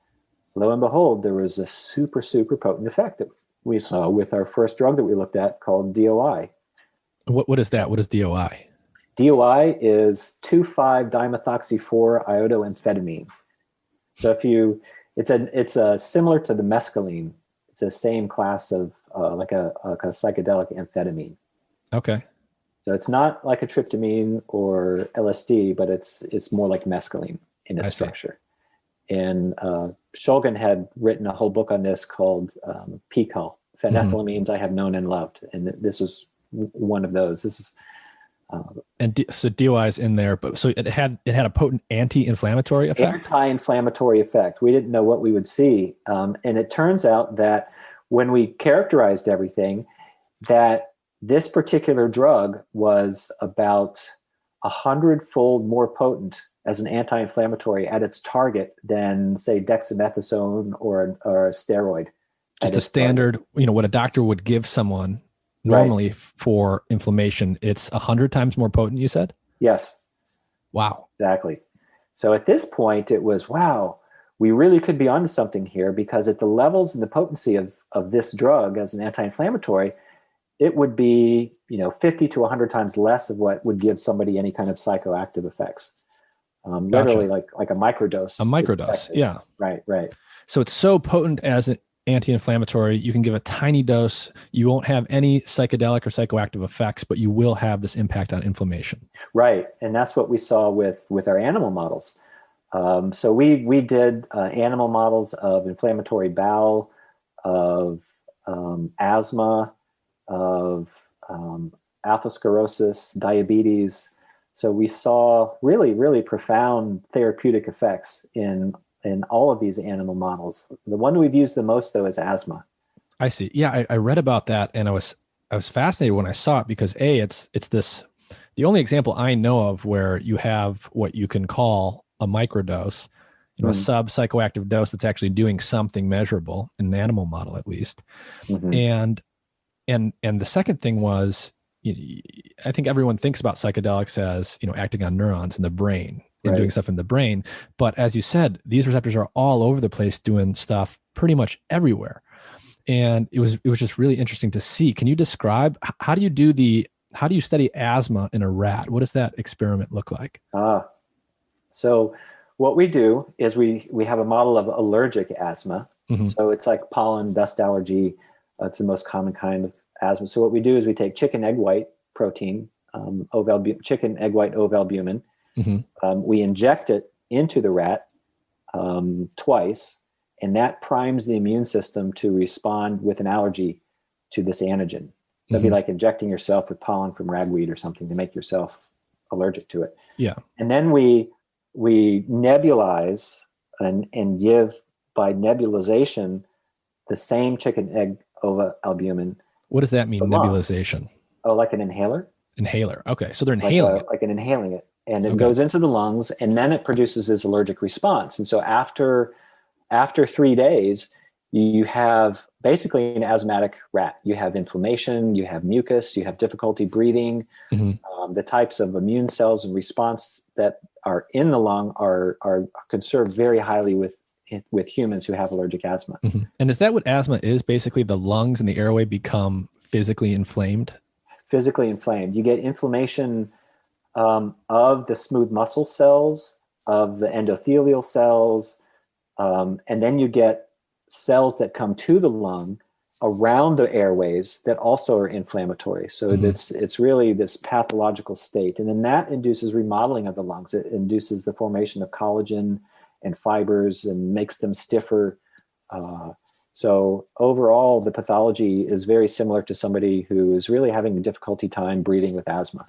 lo and behold, there was a super, super potent effect that we saw with our first drug that we looked at called DOI. What is that? What is DOI? DOI is 2,5-dimethoxy-4 iodoamphetamine. So it's similar to the mescaline. It's the same class of like a psychedelic amphetamine. Okay. So it's not like a tryptamine or LSD, but it's more like mescaline in its structure. And Shulgin had written a whole book on this called PCAL, Phenethylamines I Have Known and Loved. And this is one of those. This is so DOI is in there, but so it had a potent anti-inflammatory effect. Anti-inflammatory effect. We didn't know what we would see, and it turns out that when we characterized everything, that this particular drug was about 100-fold more potent as an anti-inflammatory at its target than, say, dexamethasone or a steroid. Just a standard, what a doctor would give someone normally for inflammation. It's 100 times more potent, you said? Yes. Wow. Exactly. So at this point, it was, wow, we really could be onto something here, because at the levels and the potency of this drug as an anti-inflammatory, it would be 50 to 100 times less of what would give somebody any kind of psychoactive effects. Literally like a microdose. A microdose, yeah. Right. So it's so potent as an anti-inflammatory, you can give a tiny dose. You won't have any psychedelic or psychoactive effects, but you will have this impact on inflammation. Right. And that's what we saw with our animal models. So we did animal models of inflammatory bowel, of asthma, of atherosclerosis, diabetes. So we saw really, really profound therapeutic effects in all of these animal models. The one we've used the most, though, is asthma. I see. Yeah, I read about that, and I was fascinated when I saw it, because it's the only example I know of where you have what you can call a microdose, a sub-psychoactive dose that's actually doing something measurable in an animal model, at least. And the second thing was, I think everyone thinks about psychedelics as acting on neurons in the brain and doing stuff in the brain. But as you said, these receptors are all over the place doing stuff pretty much everywhere. And it was just really interesting to see. Can you describe how do you study asthma in a rat? What does that experiment look like? So what we do is we have a model of allergic asthma. So it's like pollen, dust allergy. It's the most common kind of asthma. So what we do is we take chicken egg white protein, chicken egg white ovalbumin. We inject it into the rat twice, and that primes the immune system to respond with an allergy to this antigen. So it'd be like injecting yourself with pollen from ragweed or something to make yourself allergic to it. Yeah. And then we nebulize and give by nebulization the same chicken egg ovalbumin. What does that mean, nebulization? Oh, like an inhaler? Inhaler. Okay. So they're inhaling like an inhaling it. And it goes into the lungs, and then it produces this allergic response. And so after 3 days, you have basically an asthmatic rat. You have inflammation, you have mucus, you have difficulty breathing. The types of immune cells and response that are in the lung are conserved very highly with humans who have allergic asthma. And is that what asthma is? Basically, the lungs and the airway become physically inflamed? Physically inflamed. You get inflammation of the smooth muscle cells, of the endothelial cells, and then you get cells that come to the lung around the airways that also are inflammatory. So it's really this pathological state. And then that induces remodeling of the lungs. It induces the formation of collagen and fibers and makes them stiffer. So overall, the pathology is very similar to somebody who is really having a difficulty time breathing with asthma.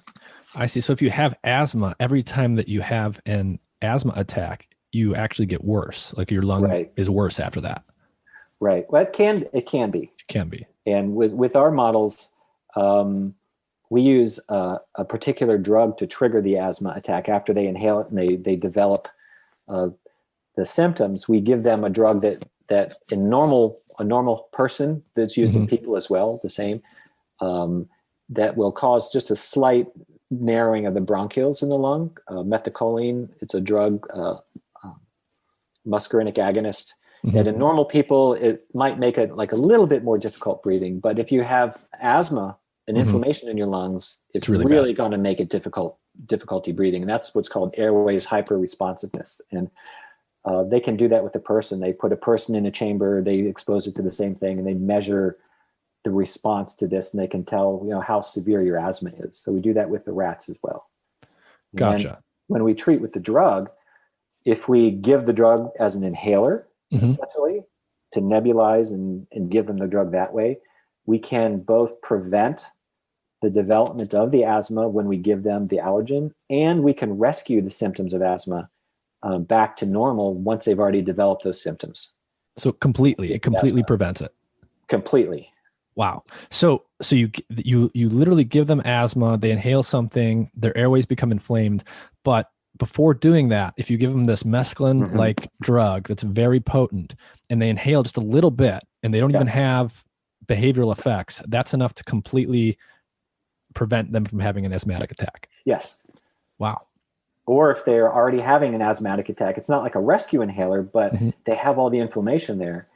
I see. So if you have asthma, every time that you have an asthma attack, you actually get worse. Like your lung is worse after that. Right. Well, it can be. It can be. And with our models, we use a particular drug to trigger the asthma attack. After they inhale it and they develop the symptoms, we give them a drug that a normal person that's used in people as well, the same, that will cause just a slight narrowing of the bronchioles in the lung. Methacholine, it's a drug, muscarinic agonist, that in normal people, it might make it like a little bit more difficult breathing. But if you have asthma and inflammation in your lungs, it's really going to make it difficulty breathing. And that's what's called airways hyperresponsiveness. And they can do that with a person. They put a person in a chamber, they expose it to the same thing, and they measure the response to this, and they can tell, how severe your asthma is. So we do that with the rats as well. Gotcha. When we treat with the drug, if we give the drug as an inhaler, essentially, to nebulize and give them the drug that way, we can both prevent the development of the asthma when we give them the allergen, and we can rescue the symptoms of asthma back to normal once they've already developed those symptoms. So it completely prevents it. Completely. Wow. So you literally give them asthma, they inhale something, their airways become inflamed, but before doing that, if you give them this mescaline-like drug that's very potent and they inhale just a little bit and they don't even have behavioral effects, that's enough to completely prevent them from having an asthmatic attack. Yes. Wow. Or if they're already having an asthmatic attack, it's not like a rescue inhaler, but they have all the inflammation there,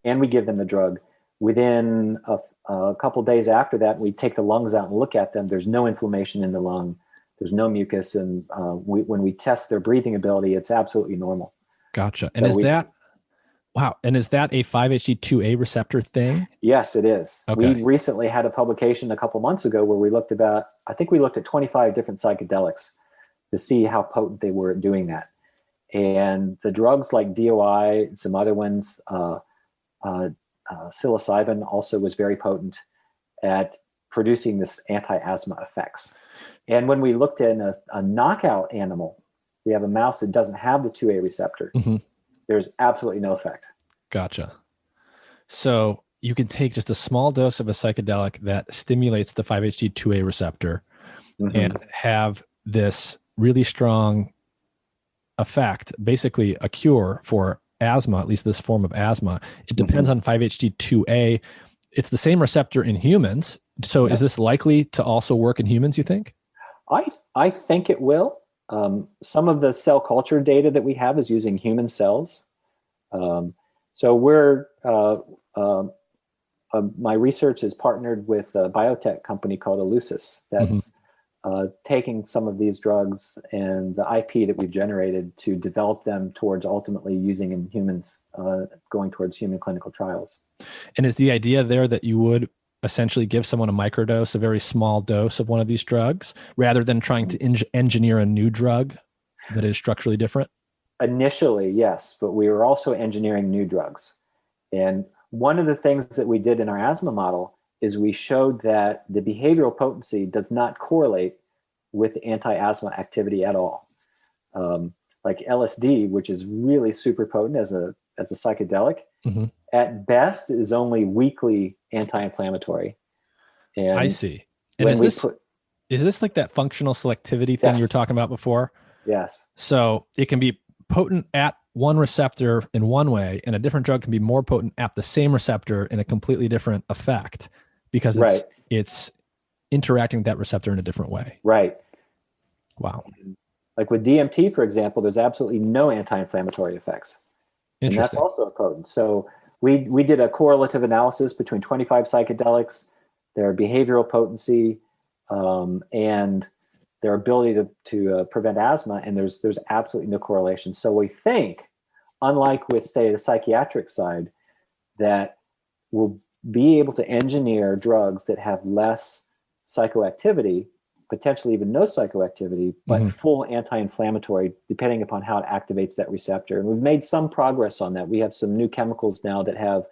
and we give them the drug. Within a couple of days after that, we take the lungs out and look at them. There's no inflammation in the lung. There's no mucus. And when we test their breathing ability, it's absolutely normal. Gotcha. And so is that a 5-HT2A receptor thing? Yes, it is. Okay. We recently had a publication a couple months ago where we looked at 25 different psychedelics to see how potent they were at doing that. And the drugs like DOI, some other ones, Psilocybin also was very potent at producing this anti-asthma effects. And when we looked at a knockout animal, we have a mouse that doesn't have the 2A receptor. There's absolutely no effect. Gotcha. So you can take just a small dose of a psychedelic that stimulates the 5-HT2A receptor and have this really strong effect, basically a cure for asthma, at least this form of asthma. It depends on 5-HT2A. It's the same receptor in humans. So is this likely to also work in humans, you think? I think it will. Some of the cell culture data that we have is using human cells. So my research is partnered with a biotech company called Elucis that's taking some of these drugs and the IP that we've generated to develop them towards ultimately using in humans, going towards human clinical trials. And is the idea there that you would essentially give someone a microdose, a very small dose of one of these drugs, rather than trying to engineer a new drug that is structurally different? Initially, yes, but we were also engineering new drugs. And one of the things that we did in our asthma model is we showed that the behavioral potency does not correlate with anti-asthma activity at all. Like LSD, which is really super potent as a psychedelic, at best is only weakly anti-inflammatory. And I see. And is this like that functional selectivity thing you were talking about before? Yes. So it can be potent at one receptor in one way, and a different drug can be more potent at the same receptor in a completely different effect because it's interacting with that receptor in a different way. Right. Wow. Like with DMT, for example, there's absolutely no anti-inflammatory effects. And that's also potent. So we did a correlative analysis between 25 psychedelics, their behavioral potency, and their ability to prevent asthma, and there's absolutely no correlation. So we think, unlike with, say, the psychiatric side, that be able to engineer drugs that have less psychoactivity, potentially even no psychoactivity, but full anti-inflammatory, depending upon how it activates that receptor. And we've made some progress on that. We have some new chemicals now that have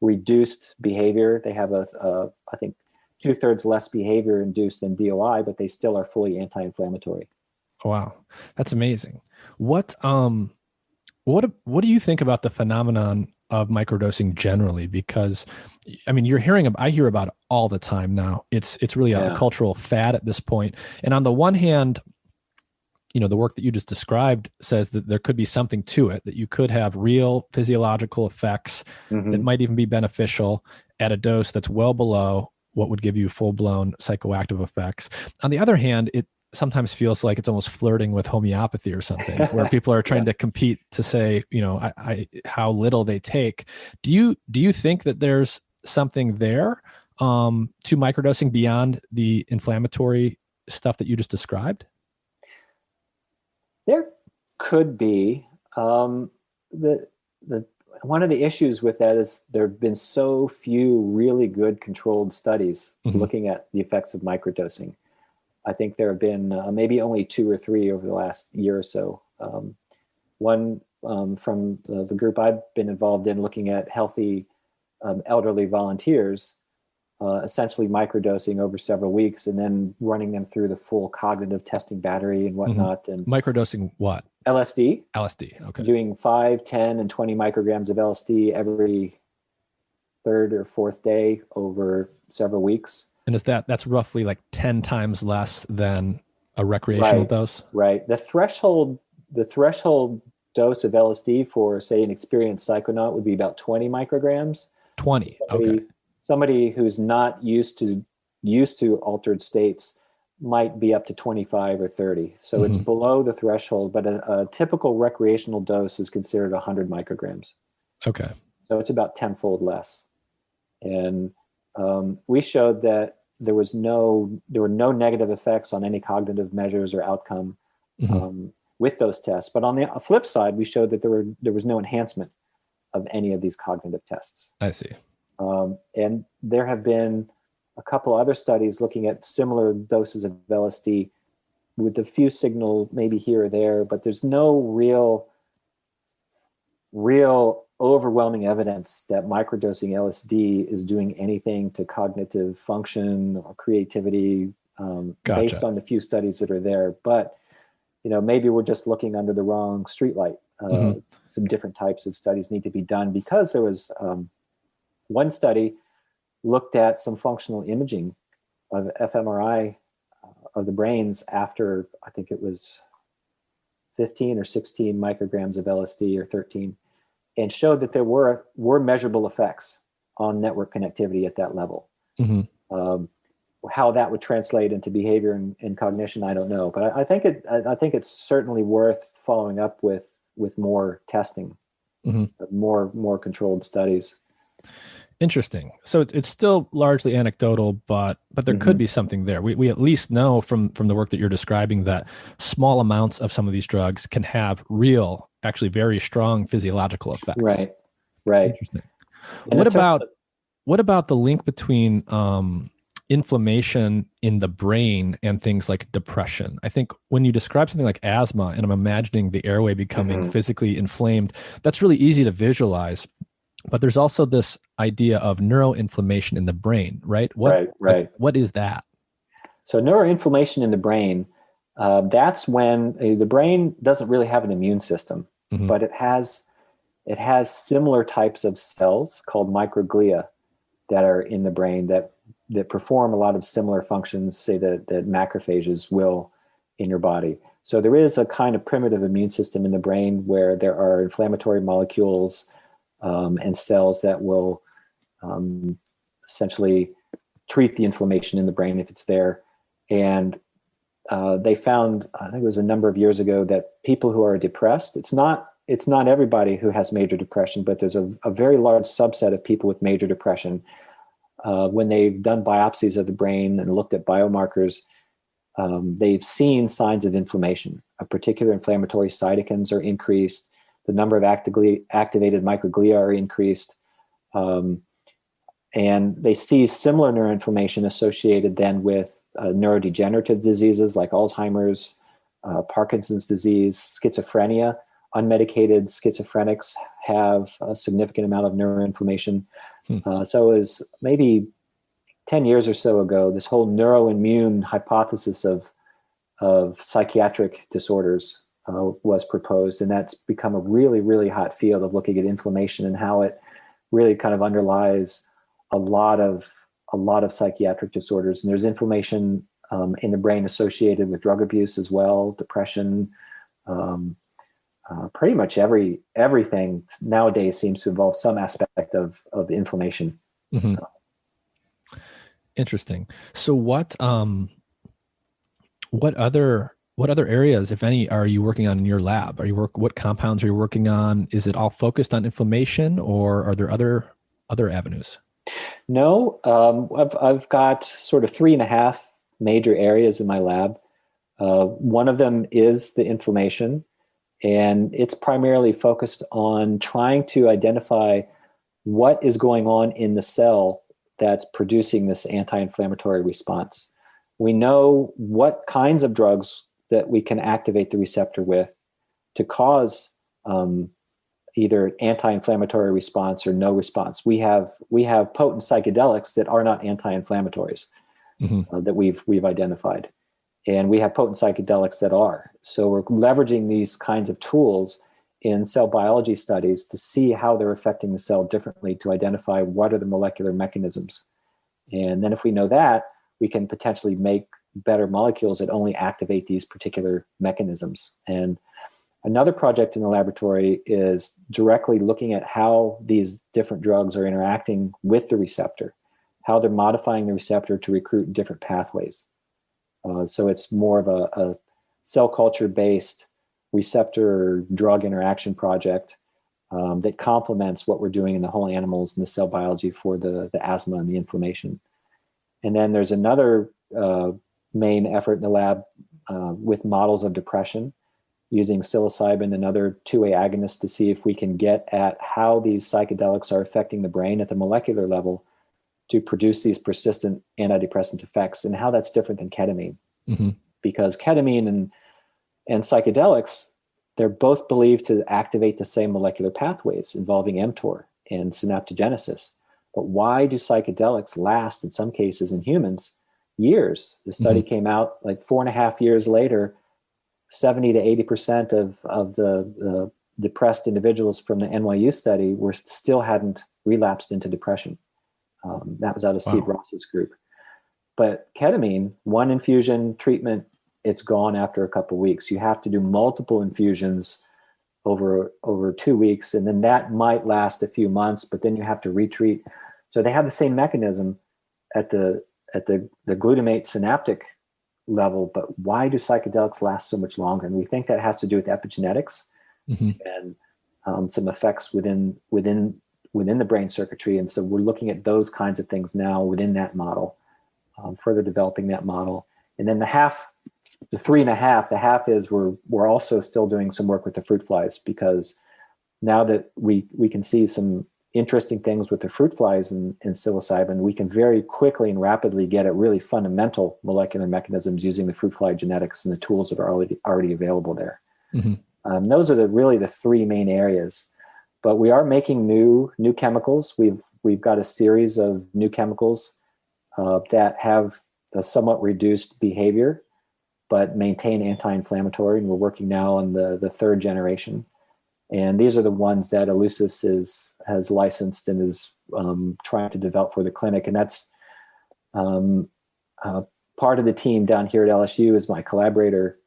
reduced behavior. They have I think 2/3 less behavior induced than DOI, but they still are fully anti-inflammatory. Wow, that's amazing. What do you think about the phenomenon of microdosing generally? Because I mean, I hear about it all the time now. It's really a cultural fad at this point. And on the one hand, the work that you just described says that there could be something to it, that you could have real physiological effects that might even be beneficial at a dose that's well below what would give you full-blown psychoactive effects. On the other hand, it sometimes feels like it's almost flirting with homeopathy or something, where people are trying to compete to say, how little they take. Do you think that there's something there to microdosing beyond the inflammatory stuff that you just described? There could be. One of the issues with that is there have been so few really good controlled studies looking at the effects of microdosing. I think there have been maybe only 2 or 3 over the last year or so. One from the group I've been involved in, looking at healthy elderly volunteers, essentially microdosing over several weeks and then running them through the full cognitive testing battery and whatnot. And microdosing what? LSD. LSD, okay. Doing 5, 10, and 20 micrograms of LSD every 3rd or 4th day over several weeks. And that's roughly like 10 times less than a recreational dose? Right. The threshold dose of LSD for, say, an experienced psychonaut would be about 20 micrograms. 20, okay. Somebody who's not used to altered states might be up to 25 or 30. So it's below the threshold, but a typical recreational dose is considered 100 micrograms. Okay. So it's about 10-fold less. And we showed that there were no negative effects on any cognitive measures or outcome with those tests. But on the flip side, we showed that there was no enhancement of any of these cognitive tests. I see. And there have been a couple other studies looking at similar doses of LSD with a few signal maybe here or there, but there's no real overwhelming evidence that microdosing LSD is doing anything to cognitive function or creativity based on the few studies that are there. But, maybe we're just looking under the wrong streetlight. Some different types of studies need to be done, because there was one study looked at some functional imaging of fMRI of the brains after, I think it was 15 or 16 micrograms of LSD, or 13, and showed that there were measurable effects on network connectivity at that level. How that would translate into behavior and cognition, I don't know. But I think it's certainly worth following up with more testing, more controlled studies. Interesting. So it's still largely anecdotal, but there could be something there. We at least know from the work that you're describing that small amounts of some of these drugs can have real, actually very strong physiological effects. Right. Interesting. What about the link between inflammation in the brain and things like depression? I think when you describe something like asthma, and I'm imagining the airway becoming physically inflamed, that's really easy to visualize. But there's also this idea of neuroinflammation in the brain, right? Right. What is that? So neuroinflammation in the brain, that's when the brain doesn't really have an immune system, but it has similar types of cells called microglia that are in the brain that perform a lot of similar functions, say that macrophages will in your body. So there is a kind of primitive immune system in the brain where there are inflammatory molecules and cells that will essentially treat the inflammation in the brain if it's there. And they found, I think it was a number of years ago, that people who are depressed, it's not everybody who has major depression, but there's a very large subset of people with major depression. When they've done biopsies of the brain and looked at biomarkers, they've seen signs of inflammation. Particular inflammatory cytokines are increased. The number of activated microglia are increased. And they see similar neuroinflammation associated then with neurodegenerative diseases like Alzheimer's, Parkinson's disease, schizophrenia. Unmedicated schizophrenics have a significant amount of neuroinflammation. So it was maybe 10 years or so ago, this whole neuroimmune hypothesis of psychiatric disorders was proposed. And that's become a really, really hot field of looking at inflammation and how it really kind of underlies a lot of psychiatric disorders. And there's inflammation in the brain associated with drug abuse as well, depression. Pretty much everything nowadays seems to involve some aspect of inflammation. Mm-hmm. Interesting. So what other areas, if any, are you working on in your lab? What compounds are you working on? Is it all focused on inflammation, or are there other avenues? No, I've got sort of 3.5 major areas in my lab. One of them is the inflammation, and it's primarily focused on trying to identify what is going on in the cell that's producing this anti-inflammatory response. We know what kinds of drugs that we can activate the receptor with to cause either anti-inflammatory response or no response. We have potent psychedelics that are not anti-inflammatories that we've identified, and we have potent psychedelics that are. So we're leveraging these kinds of tools in cell biology studies to see how they're affecting the cell differently, to identify what are the molecular mechanisms. And then if we know that, we can potentially make better molecules that only activate these particular mechanisms. And another project in the laboratory is directly looking at how these different drugs are interacting with the receptor, how they're modifying the receptor to recruit different pathways. So it's more of a cell culture-based receptor drug interaction project that complements what we're doing in the whole animals and the cell biology for the asthma and the inflammation. And then there's another main effort in the lab with models of depression, using psilocybin and other 2A agonists to see if we can get at how these psychedelics are affecting the brain at the molecular level to produce these persistent antidepressant effects, and how that's different than ketamine. Because ketamine and psychedelics, they're both believed to activate the same molecular pathways involving mTOR and synaptogenesis. But why do psychedelics last, in some cases in humans, years? The study came out like 4.5 years later, 70 to 80% of the depressed individuals from the NYU study still hadn't relapsed into depression. That was out of Steve Ross's group. But ketamine, one infusion treatment, it's gone after a couple of weeks. You have to do multiple infusions over 2 weeks, and then that might last a few months, but then you have to retreat. So they have the same mechanism at the glutamate synaptic level, but why do psychedelics last so much longer? And we think that has to do with epigenetics and some effects within the brain circuitry. And so we're looking at those kinds of things now within that model, further developing that model. And then the 3.5, the half is we're also still doing some work with the fruit flies, because now that we can see some interesting things with the fruit flies and psilocybin, we can very quickly and rapidly get at really fundamental molecular mechanisms using the fruit fly genetics and the tools that are already available there. Those are really the 3 main areas. But we are making new chemicals. We've got a series of new chemicals that have a somewhat reduced behavior, but maintain anti-inflammatory. And we're working now on the 3rd generation. And these are the ones that Eleusis has licensed and is trying to develop for the clinic. And that's part of the team down here at LSU is my collaborator,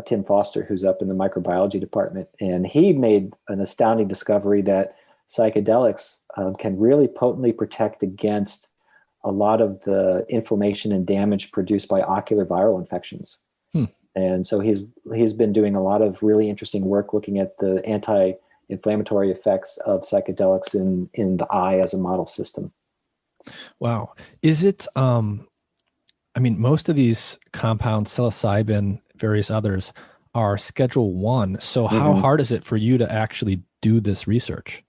Tim Foster, who's up in the microbiology department. And he made an astounding discovery that psychedelics can really potently protect against a lot of the inflammation and damage produced by ocular viral infections. And so he's been doing a lot of really interesting work looking at the anti-inflammatory effects of psychedelics in the eye as a model system. Wow. Is it, most of these compounds, psilocybin, various others, are Schedule 1. So how hard is it for you to actually do this research?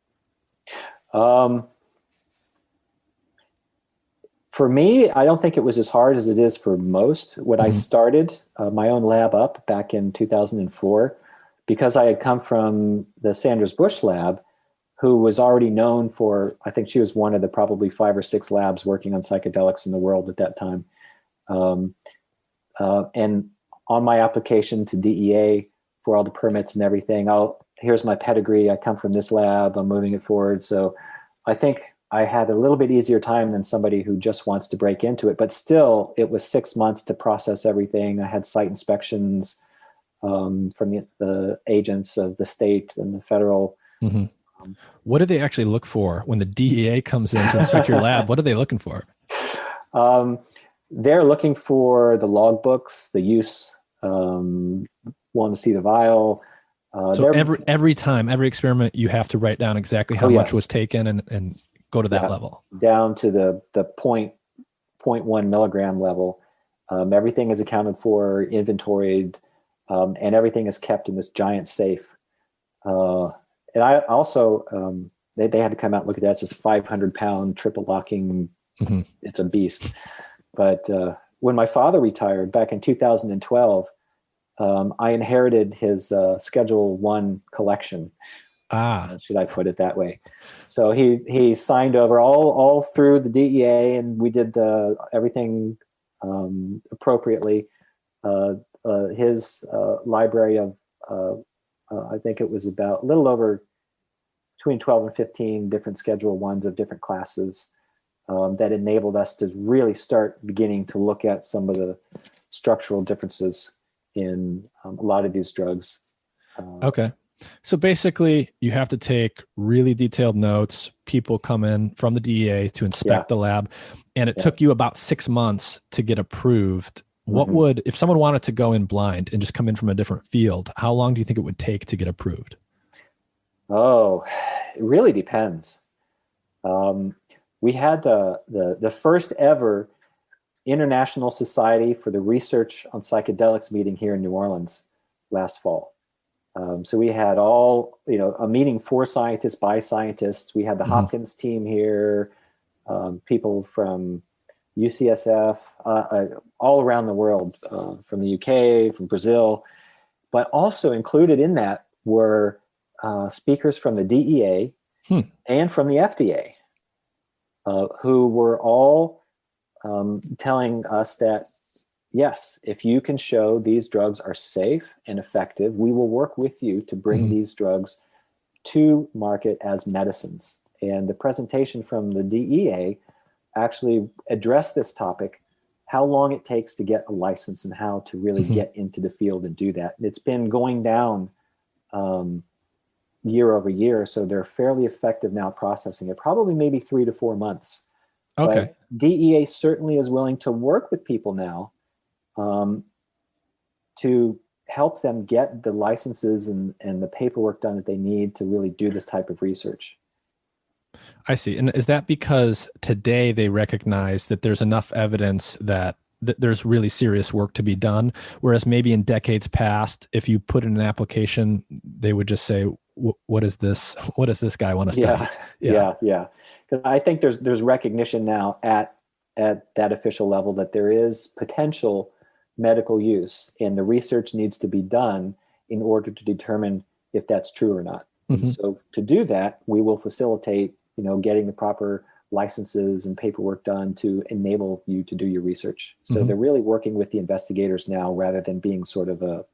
For me, I don't think it was as hard as it is for most. When I started my own lab up back in 2004, because I had come from the Sanders Bush lab, who was already known for, I think she was one of the probably 5 or 6 labs working on psychedelics in the world at that time. And on my application to DEA for all the permits and everything, here's my pedigree. I come from this lab. I'm moving it forward. So I think I had a little bit easier time than somebody who just wants to break into it. But still, it was 6 months to process everything. I had site inspections from the agents of the state and the federal. Mm-hmm. What do they actually look for when the DEA comes in to inspect your lab? What are they looking for? They're looking for the logbooks, the use, want to see the vial. So every time, every experiment, you have to write down exactly how much was taken and go to that level. Down to the 0.1 milligram level. Everything is accounted for, inventoried, and everything is kept in this giant safe. And I also, they had to come out and look at that. It's this 500-pound triple locking. Mm-hmm. It's a beast. But when my father retired back in 2012, I inherited his Schedule 1 collection. Should I put it that way? So he signed over all through the DEA, and we did everything appropriately. His library of I think it was about a little over between 12 and 15 different Schedule 1s of different classes that enabled us to really start beginning to look at some of the structural differences in a lot of these drugs. Okay. So basically, you have to take really detailed notes. People come in from the DEA to inspect the lab, and it took you about 6 months to get approved. What would, if someone wanted to go in blind and just come in from a different field, how long do you think it would take to get approved? Oh, it really depends. We had the first ever International Society for the Research on Psychedelics meeting here in New Orleans last fall. So we had a meeting for scientists by scientists. We had the Hopkins team here, people from UCSF, all around the world, from the UK, from Brazil, but also included in that were speakers from the DEA and from the FDA, who were all telling us that, yes, if you can show these drugs are safe and effective, we will work with you to bring these drugs to market as medicines. And the presentation from the DEA actually addressed this topic, how long it takes to get a license and how to really get into the field and do that. And it's been going down year over year, so they're fairly effective now processing it, probably maybe 3 to 4 months. Okay. But DEA certainly is willing to work with people now to help them get the licenses and the paperwork done that they need to really do this type of research. I see. And is that because today they recognize that there's enough evidence that there's really serious work to be done, whereas maybe in decades past, if you put in an application, they would just say, what is this? What does this guy want to study? Yeah. Because I think there's recognition now at that official level that there is potential medical use, and the research needs to be done in order to determine if that's true or not. And so to do that, we will facilitate, getting the proper licenses and paperwork done to enable you to do your research. So they're really working with the investigators now rather than being sort of a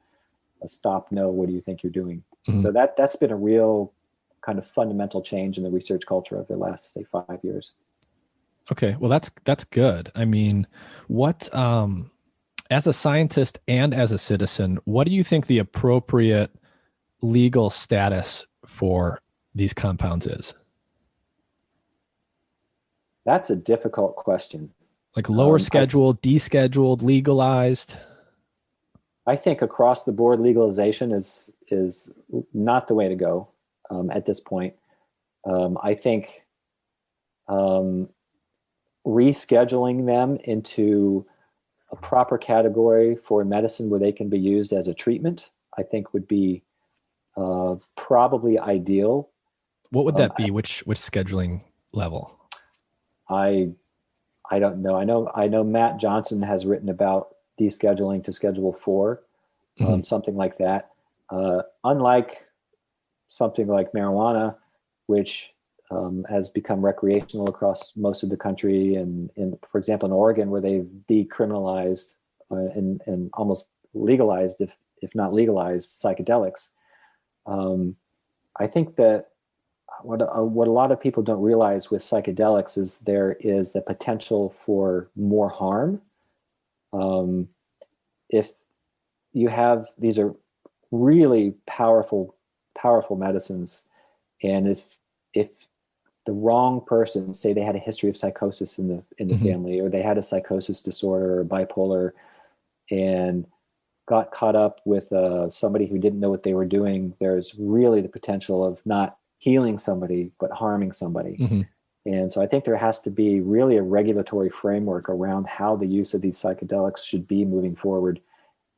stop, no, what do you think you're doing? So that's been a real kind of fundamental change in the research culture of the last, say, 5 years. Okay. Well, that's good. I mean, what, as a scientist and as a citizen, what do you think the appropriate legal status for these compounds is? That's a difficult question. Like lower scheduled, descheduled, legalized? I think across the board legalization is not the way to go at this point. I think rescheduling them into a proper category for medicine where they can be used as a treatment, I think would be probably ideal. What would that be? Which scheduling level? I I don't know. I know Matt Johnson has written about descheduling to Schedule 4, something like that. Unlike something like marijuana, which has become recreational across most of the country, and for example, in Oregon, where they've decriminalized and almost legalized, if not legalized, psychedelics. I think that what a lot of people don't realize with psychedelics is there is the potential for more harm. If you have, these are really powerful medicines, and if the wrong person, say they had a history of psychosis in the family, or they had a psychosis disorder or bipolar, and got caught up with somebody who didn't know what they were doing, there's really the potential of not healing somebody, but harming somebody. And so I think there has to be really a regulatory framework around how the use of these psychedelics should be moving forward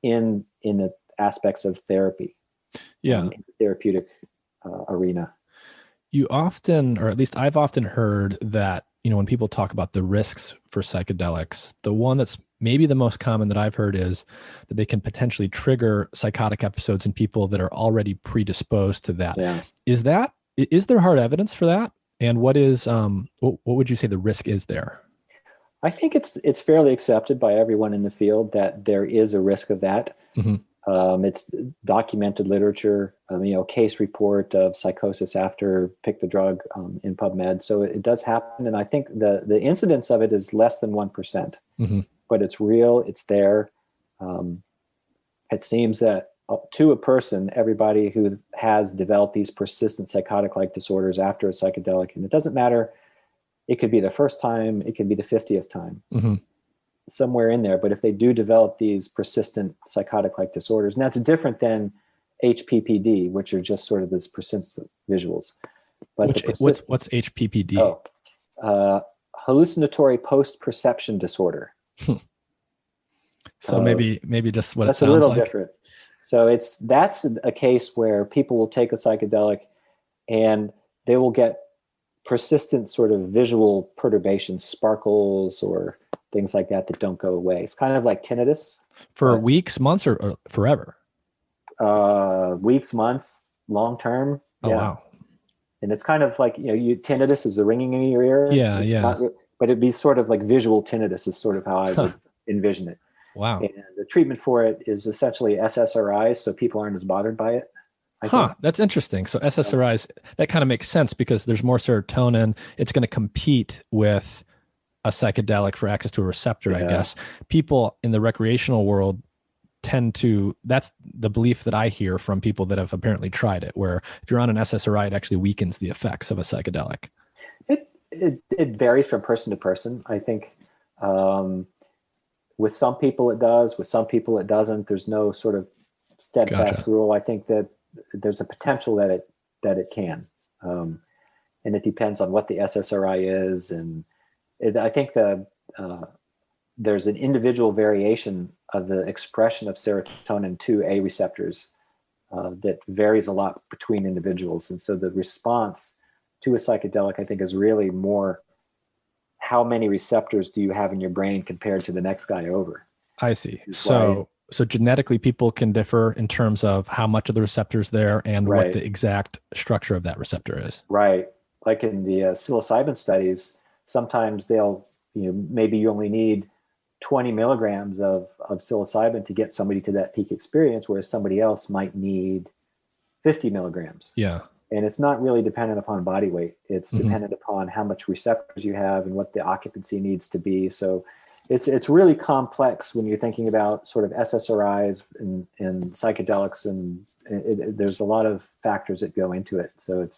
in the aspects of therapy, in the therapeutic arena. You often, or at least I've often heard that, when people talk about the risks for psychedelics, the one that's maybe the most common that I've heard is that they can potentially trigger psychotic episodes in people that are already predisposed to that. Yeah. Is there hard evidence for that? And what would you say the risk is there? I think it's fairly accepted by everyone in the field that there is a risk of that. It's documented literature, case report of psychosis after pick the drug in PubMed. So it does happen. And I think the incidence of it is less than 1%, but it's real, it's there. It seems that to a person, everybody who has developed these persistent psychotic-like disorders after a psychedelic, and it doesn't matter, it could be the first time, it could be the 50th time. Somewhere in there, but if they do develop these persistent psychotic-like disorders, and that's different than HPPD, which are just sort of this persistent visuals. But what's HPPD? Hallucinatory post-perception disorder. So maybe just what it sounds like. That's a little different. So that's a case where people will take a psychedelic and they will get persistent sort of visual perturbations, sparkles, or things like that don't go away. It's kind of like tinnitus. For weeks, months, or forever? Weeks, months, long term. Oh, wow. And it's kind of like, tinnitus is the ringing in your ear. Yeah. But it'd be sort of like visual tinnitus is sort of how I would envision it. Wow. And the treatment for it is essentially SSRIs, so people aren't as bothered by it. That's interesting. So SSRIs, that kind of makes sense because there's more serotonin. It's going to compete with a psychedelic for access to a receptor, I guess. People in the recreational world that's the belief that I hear from people that have apparently tried it, where if you're on an SSRI, it actually weakens the effects of a psychedelic. It varies from person to person. I think with some people it does, with some people it doesn't. There's no sort of steadfast rule. I think that there's a potential that it can. And it depends on what the SSRI is, and I think there's an individual variation of the expression of serotonin 2A receptors that varies a lot between individuals. And so the response to a psychedelic, I think, is really more how many receptors do you have in your brain compared to the next guy over. I see. So genetically, people can differ in terms of how much of the receptors there and what the exact structure of that receptor is. Right. Like in the psilocybin studies, sometimes maybe you only need 20 milligrams of psilocybin to get somebody to that peak experience, whereas somebody else might need 50 milligrams. Yeah. And it's not really dependent upon body weight. It's dependent upon how much receptors you have and what the occupancy needs to be. So it's really complex when you're thinking about sort of SSRIs and psychedelics, and there's a lot of factors that go into it. So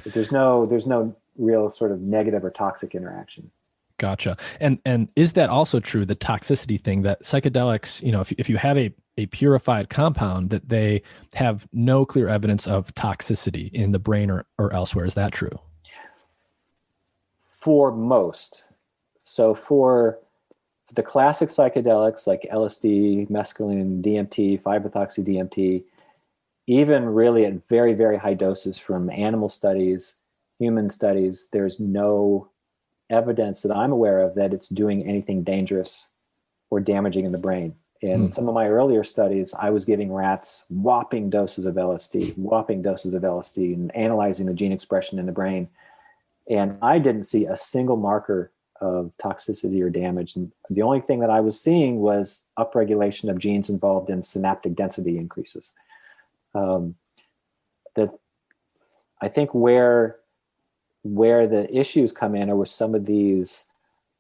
there's no real sort of negative or toxic interaction. Gotcha. And is that also true, the toxicity thing, that psychedelics, if you have a purified compound, that they have no clear evidence of toxicity in the brain or elsewhere? Is that true? For most. So for the classic psychedelics like LSD, mescaline, DMT, 5-methoxy-DMT, even really at very, very high doses from animal studies, human studies, there's no evidence that I'm aware of that it's doing anything dangerous or damaging in the brain. In some of my earlier studies, I was giving rats whopping doses of LSD, and analyzing the gene expression in the brain. And I didn't see a single marker of toxicity or damage. And the only thing that I was seeing was upregulation of genes involved in synaptic density increases. That I think where the issues come in are with some of these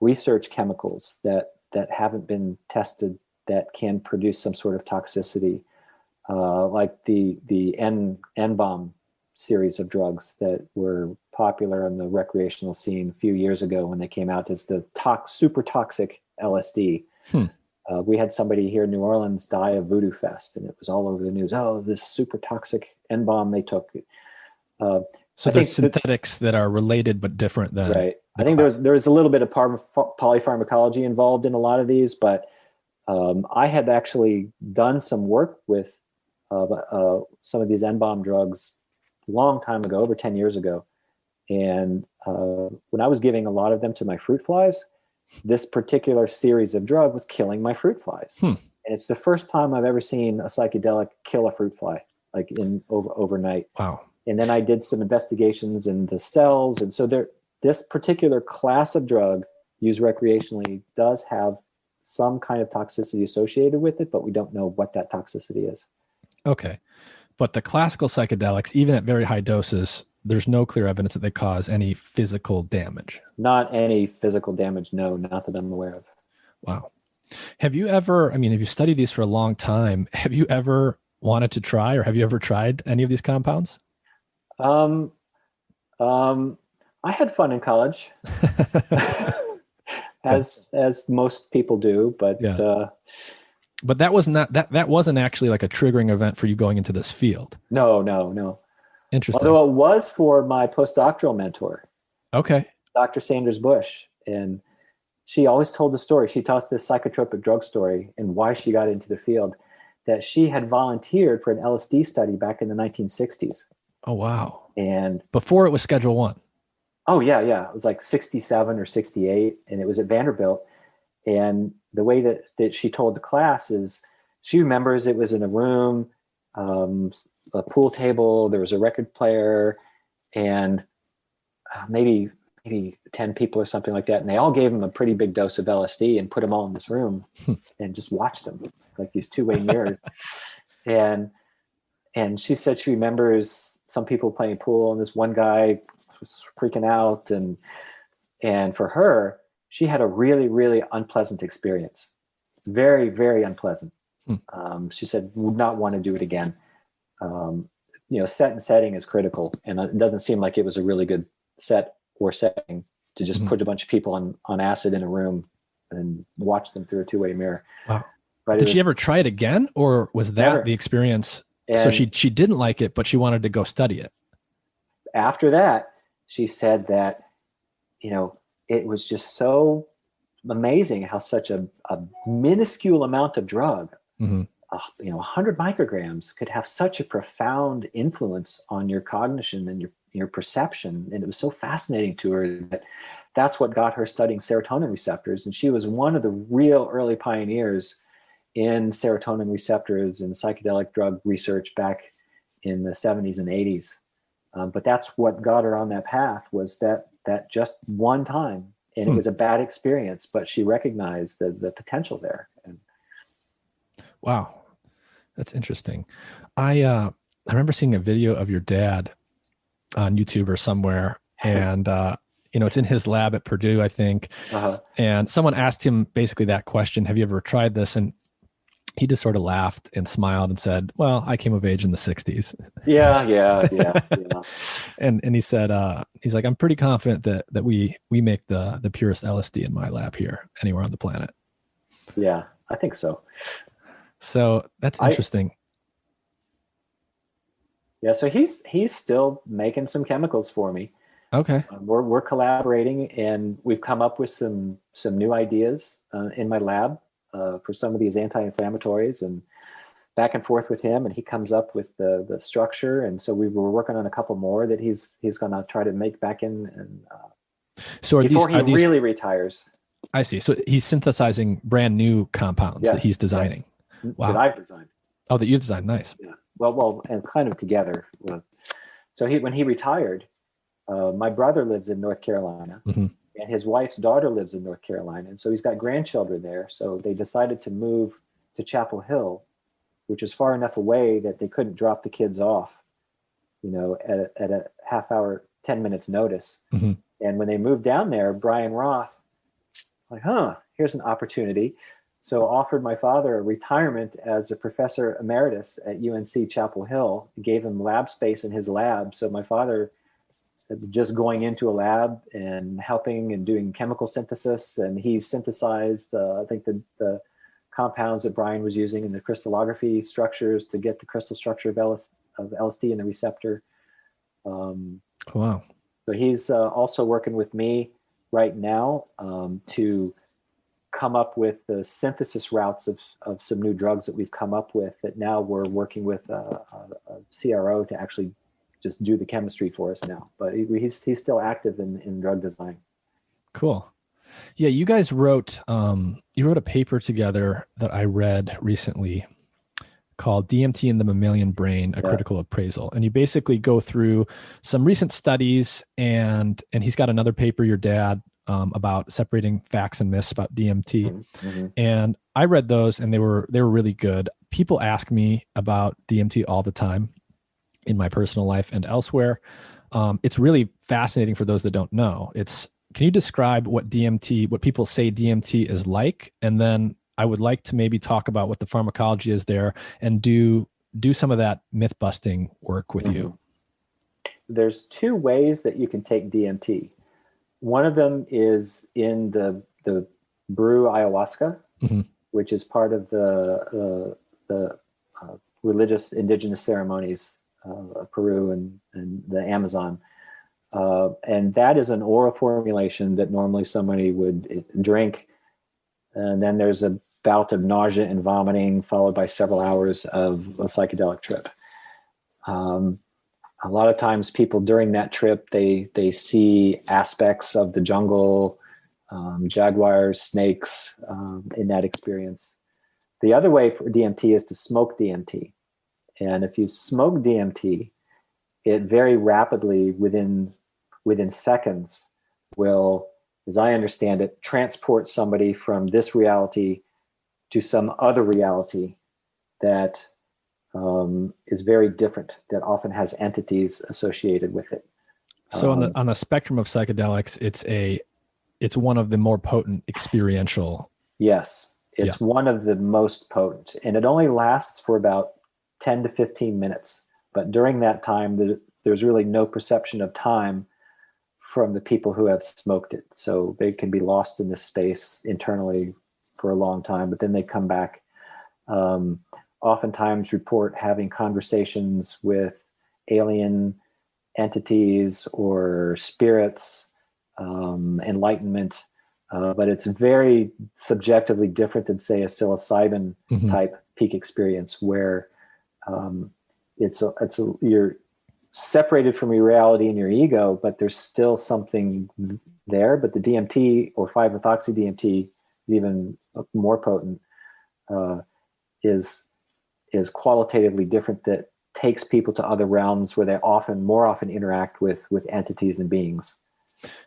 research chemicals that haven't been tested that can produce some sort of toxicity, like the N-bomb series of drugs that were popular on the recreational scene a few years ago when they came out as the super toxic LSD. We had somebody here in New Orleans die of Voodoo Fest, and it was all over the news. Oh, this super toxic N-bomb they took. So there's synthetics that are related but different than right. I think there's a little bit of polypharmacology involved in a lot of these, but I had actually done some work with some of these N-bomb drugs a long time ago, over 10 years ago. And when I was giving a lot of them to my fruit flies, this particular series of drug was killing my fruit flies. And it's the first time I've ever seen a psychedelic kill a fruit fly, like overnight. Wow. And then I did some investigations in the cells. And so this particular class of drug used recreationally does have some kind of toxicity associated with it, but we don't know what that toxicity is. Okay. But the classical psychedelics, even at very high doses, there's no clear evidence that they cause any physical damage. Not any physical damage. No, not that I'm aware of. Wow. Have you studied these for a long time, have you ever wanted to try, or have you ever tried any of these compounds? I had fun in college. as most people do, but yeah. But that was not that wasn't actually like a triggering event for you going into this field. No. Interesting. Although it was for my postdoctoral mentor. Okay. Dr. Sanders Bush. And she always told the story. She taught the psychotropic drug story and why she got into the field, that she had volunteered for an LSD study back in the 1960s. Oh, wow. And before it was Schedule 1. Oh, yeah. It was like 67 or 68, and it was at Vanderbilt. And the way that she told the class is she remembers it was in a room, a pool table, there was a record player, and maybe 10 people or something like that. And they all gave him a pretty big dose of LSD and put them all in this room and just watched them like these two-way mirrors. And she said she remembers some people playing pool, and this one guy was freaking out. And for her, she had a really, really unpleasant experience. Very, very unpleasant. She said, would not want to do it again. Set and setting is critical. And it doesn't seem like it was a really good set or setting to just put a bunch of people on acid in a room and watch them through a two-way mirror. Wow. But did she ever try it again, or was that never. The experience? And so she didn't like it, but she wanted to go study it. After that, she said that, it was just so amazing how such a minuscule amount of drug, 100 micrograms, could have such a profound influence on your cognition and your perception. And it was so fascinating to her that that's what got her studying serotonin receptors. And she was one of the real early pioneers in serotonin receptors and psychedelic drug research back in the 70s and 80s. But that's what got her on that path, was that just one time. And it was a bad experience, but she recognized the potential there. Wow. That's interesting. I remember seeing a video of your dad on YouTube or somewhere, and it's in his lab at Purdue, I think. And someone asked him basically that question, have you ever tried this? And he just sort of laughed and smiled and said, well, I came of age in the 60s. Yeah. And he said, he's like, I'm pretty confident that we make the purest LSD in my lab here, anywhere on the planet. Yeah, I think so. So that's interesting. Yeah, so he's still making some chemicals for me. Okay. We're collaborating, and we've come up with some new ideas in my lab for some of these anti-inflammatories, and back and forth with him, and he comes up with the structure. And so we were working on a couple more that he's going to try to make back in. And So before he are these really retires. I see. So he's synthesizing brand new compounds that he's designing. Yes. Wow. That I've designed. Oh, that you've designed. Nice. Yeah. Well, and kind of together. So when he retired, my brother lives in North Carolina, Mm-hmm. and his wife's daughter lives in North Carolina. And so he's got grandchildren there. So they decided to move to Chapel Hill, which is far enough away that they couldn't drop the kids off, at a half hour, 10 minutes notice. Mm-hmm. And when they moved down there, Brian Roth, here's an opportunity. So offered my father a retirement as a professor emeritus at UNC Chapel Hill, gave him lab space in his lab. So my father is just going into a lab and helping and doing chemical synthesis. And he synthesized, I think, the compounds that Brian was using in the crystallography structures to get the crystal structure of LSD in the receptor. Wow. So he's also working with me right now to come up with the synthesis routes of some new drugs that we've come up with, that now we're working with a CRO to actually just do the chemistry for us now. But he's still active in drug design. Cool. Yeah, you guys wrote a paper together that I read recently called DMT in the Mammalian Brain, a Critical Appraisal. And you basically go through some recent studies, and he's got another paper, your dad, about separating facts and myths about DMT. Mm-hmm. And I read those, and they were really good. People ask me about DMT all the time in my personal life and elsewhere. It's really fascinating for those that don't know. Can you describe what people say DMT is like? And then I would like to maybe talk about what the pharmacology is there, and do some of that myth busting work with you. There's two ways that you can take DMT. One of them is in the brew ayahuasca, mm-hmm. which is part of the religious indigenous ceremonies of Peru and the Amazon. And that is an oral formulation that normally somebody would drink. And then there's a bout of nausea and vomiting, followed by several hours of a psychedelic trip. A lot of times people during that trip, they see aspects of the jungle, jaguars, snakes, in that experience. The other way for DMT is to smoke DMT. And if you smoke DMT, it very rapidly, within seconds, will, as I understand it, transport somebody from this reality to some other reality that is very different, that often has entities associated with it. So on the spectrum of psychedelics, it's one of the more potent experiential. Yes, it's one of the most potent, and it only lasts for about 10 to 15 minutes. But during that time, there's really no perception of time from the people who have smoked it. So they can be lost in this space internally for a long time, but then they come back. Oftentimes report having conversations with alien entities or spirits, enlightenment, but it's very subjectively different than, say, a psilocybin type peak experience, where you're separated from your reality and your ego, but there's still something there. But the DMT, or 5-methoxy DMT, is even more potent, is qualitatively different, that takes people to other realms where they more often interact with entities and beings.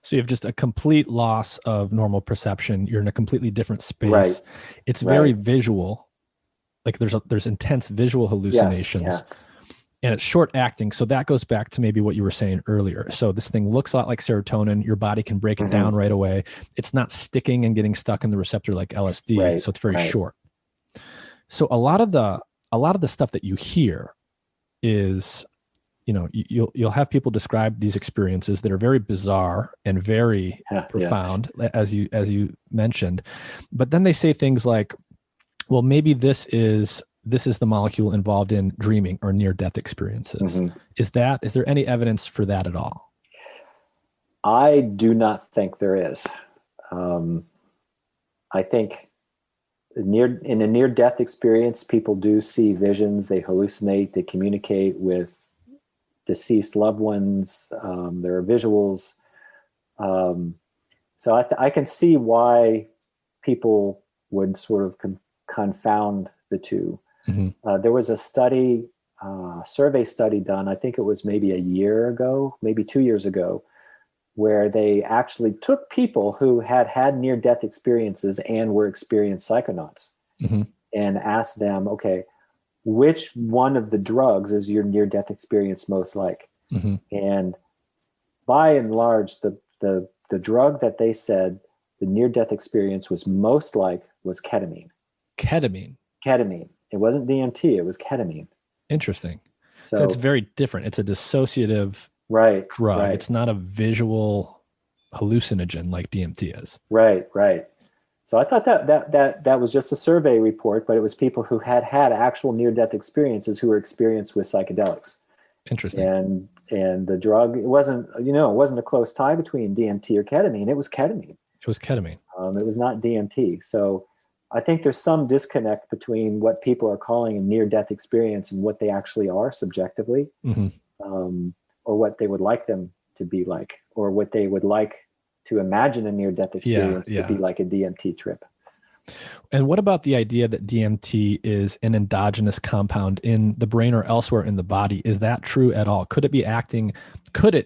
So you have just a complete loss of normal perception. You're in a completely different space. Right. It's very visual. Like there's intense visual hallucinations. Yes. And it's short acting. So that goes back to maybe what you were saying earlier. So this thing looks a lot like serotonin. Your body can break it down right away. It's not sticking and getting stuck in the receptor like LSD. Right. So it's very short. So a lot of the stuff that you hear is, you'll have people describe these experiences that are very bizarre and very profound, as you mentioned. But then they say things like, well, maybe this is the molecule involved in dreaming or near-death experiences. Is there any evidence for that at all? I do not think there is. I think in a near-death experience, people do see visions, they hallucinate, they communicate with deceased loved ones. There are visuals. So I can see why people would sort of confound the two. There was a study, survey study done, I think it was maybe a year ago, maybe 2 years ago, where they actually took people who had had near-death experiences and were experienced psychonauts and asked them, okay, which one of the drugs is your near-death experience most like? And by and large, the drug that they said the near-death experience was most like was ketamine. Ketamine. It wasn't DMT, it was ketamine. Interesting. So it's very different. It's a dissociative drug. Right. It's not a visual hallucinogen like DMT is. Right. So I thought that was just a survey report, but it was people who had actual near-death experiences who were experienced with psychedelics. Interesting. And the drug, it wasn't a close tie between DMT or ketamine. It was ketamine. It was ketamine. It was not DMT. So I think there's some disconnect between what people are calling a near-death experience and what they actually are subjectively, or what they would like them to be like, or what they would like to imagine a near-death experience to be like a DMT trip. And what about the idea that DMT is an endogenous compound in the brain or elsewhere in the body? Is that true at all? Could it be acting?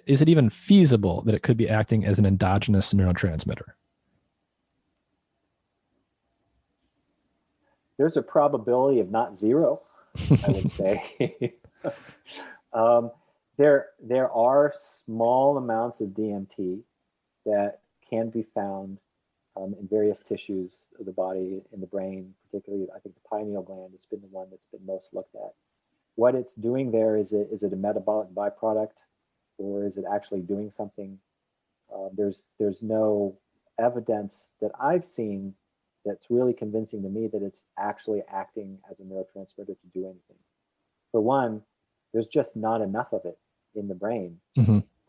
Is it even feasible that it could be acting as an endogenous neurotransmitter? There's a probability of not zero, I would say. There are small amounts of DMT that can be found in various tissues of the body, in the brain, particularly. I think the pineal gland has been the one that's been most looked at. What it's doing there, is it a metabolic byproduct, or is it actually doing something? There's no evidence that I've seen that's really convincing to me that it's actually acting as a neurotransmitter to do anything. For one, there's just not enough of it in the brain.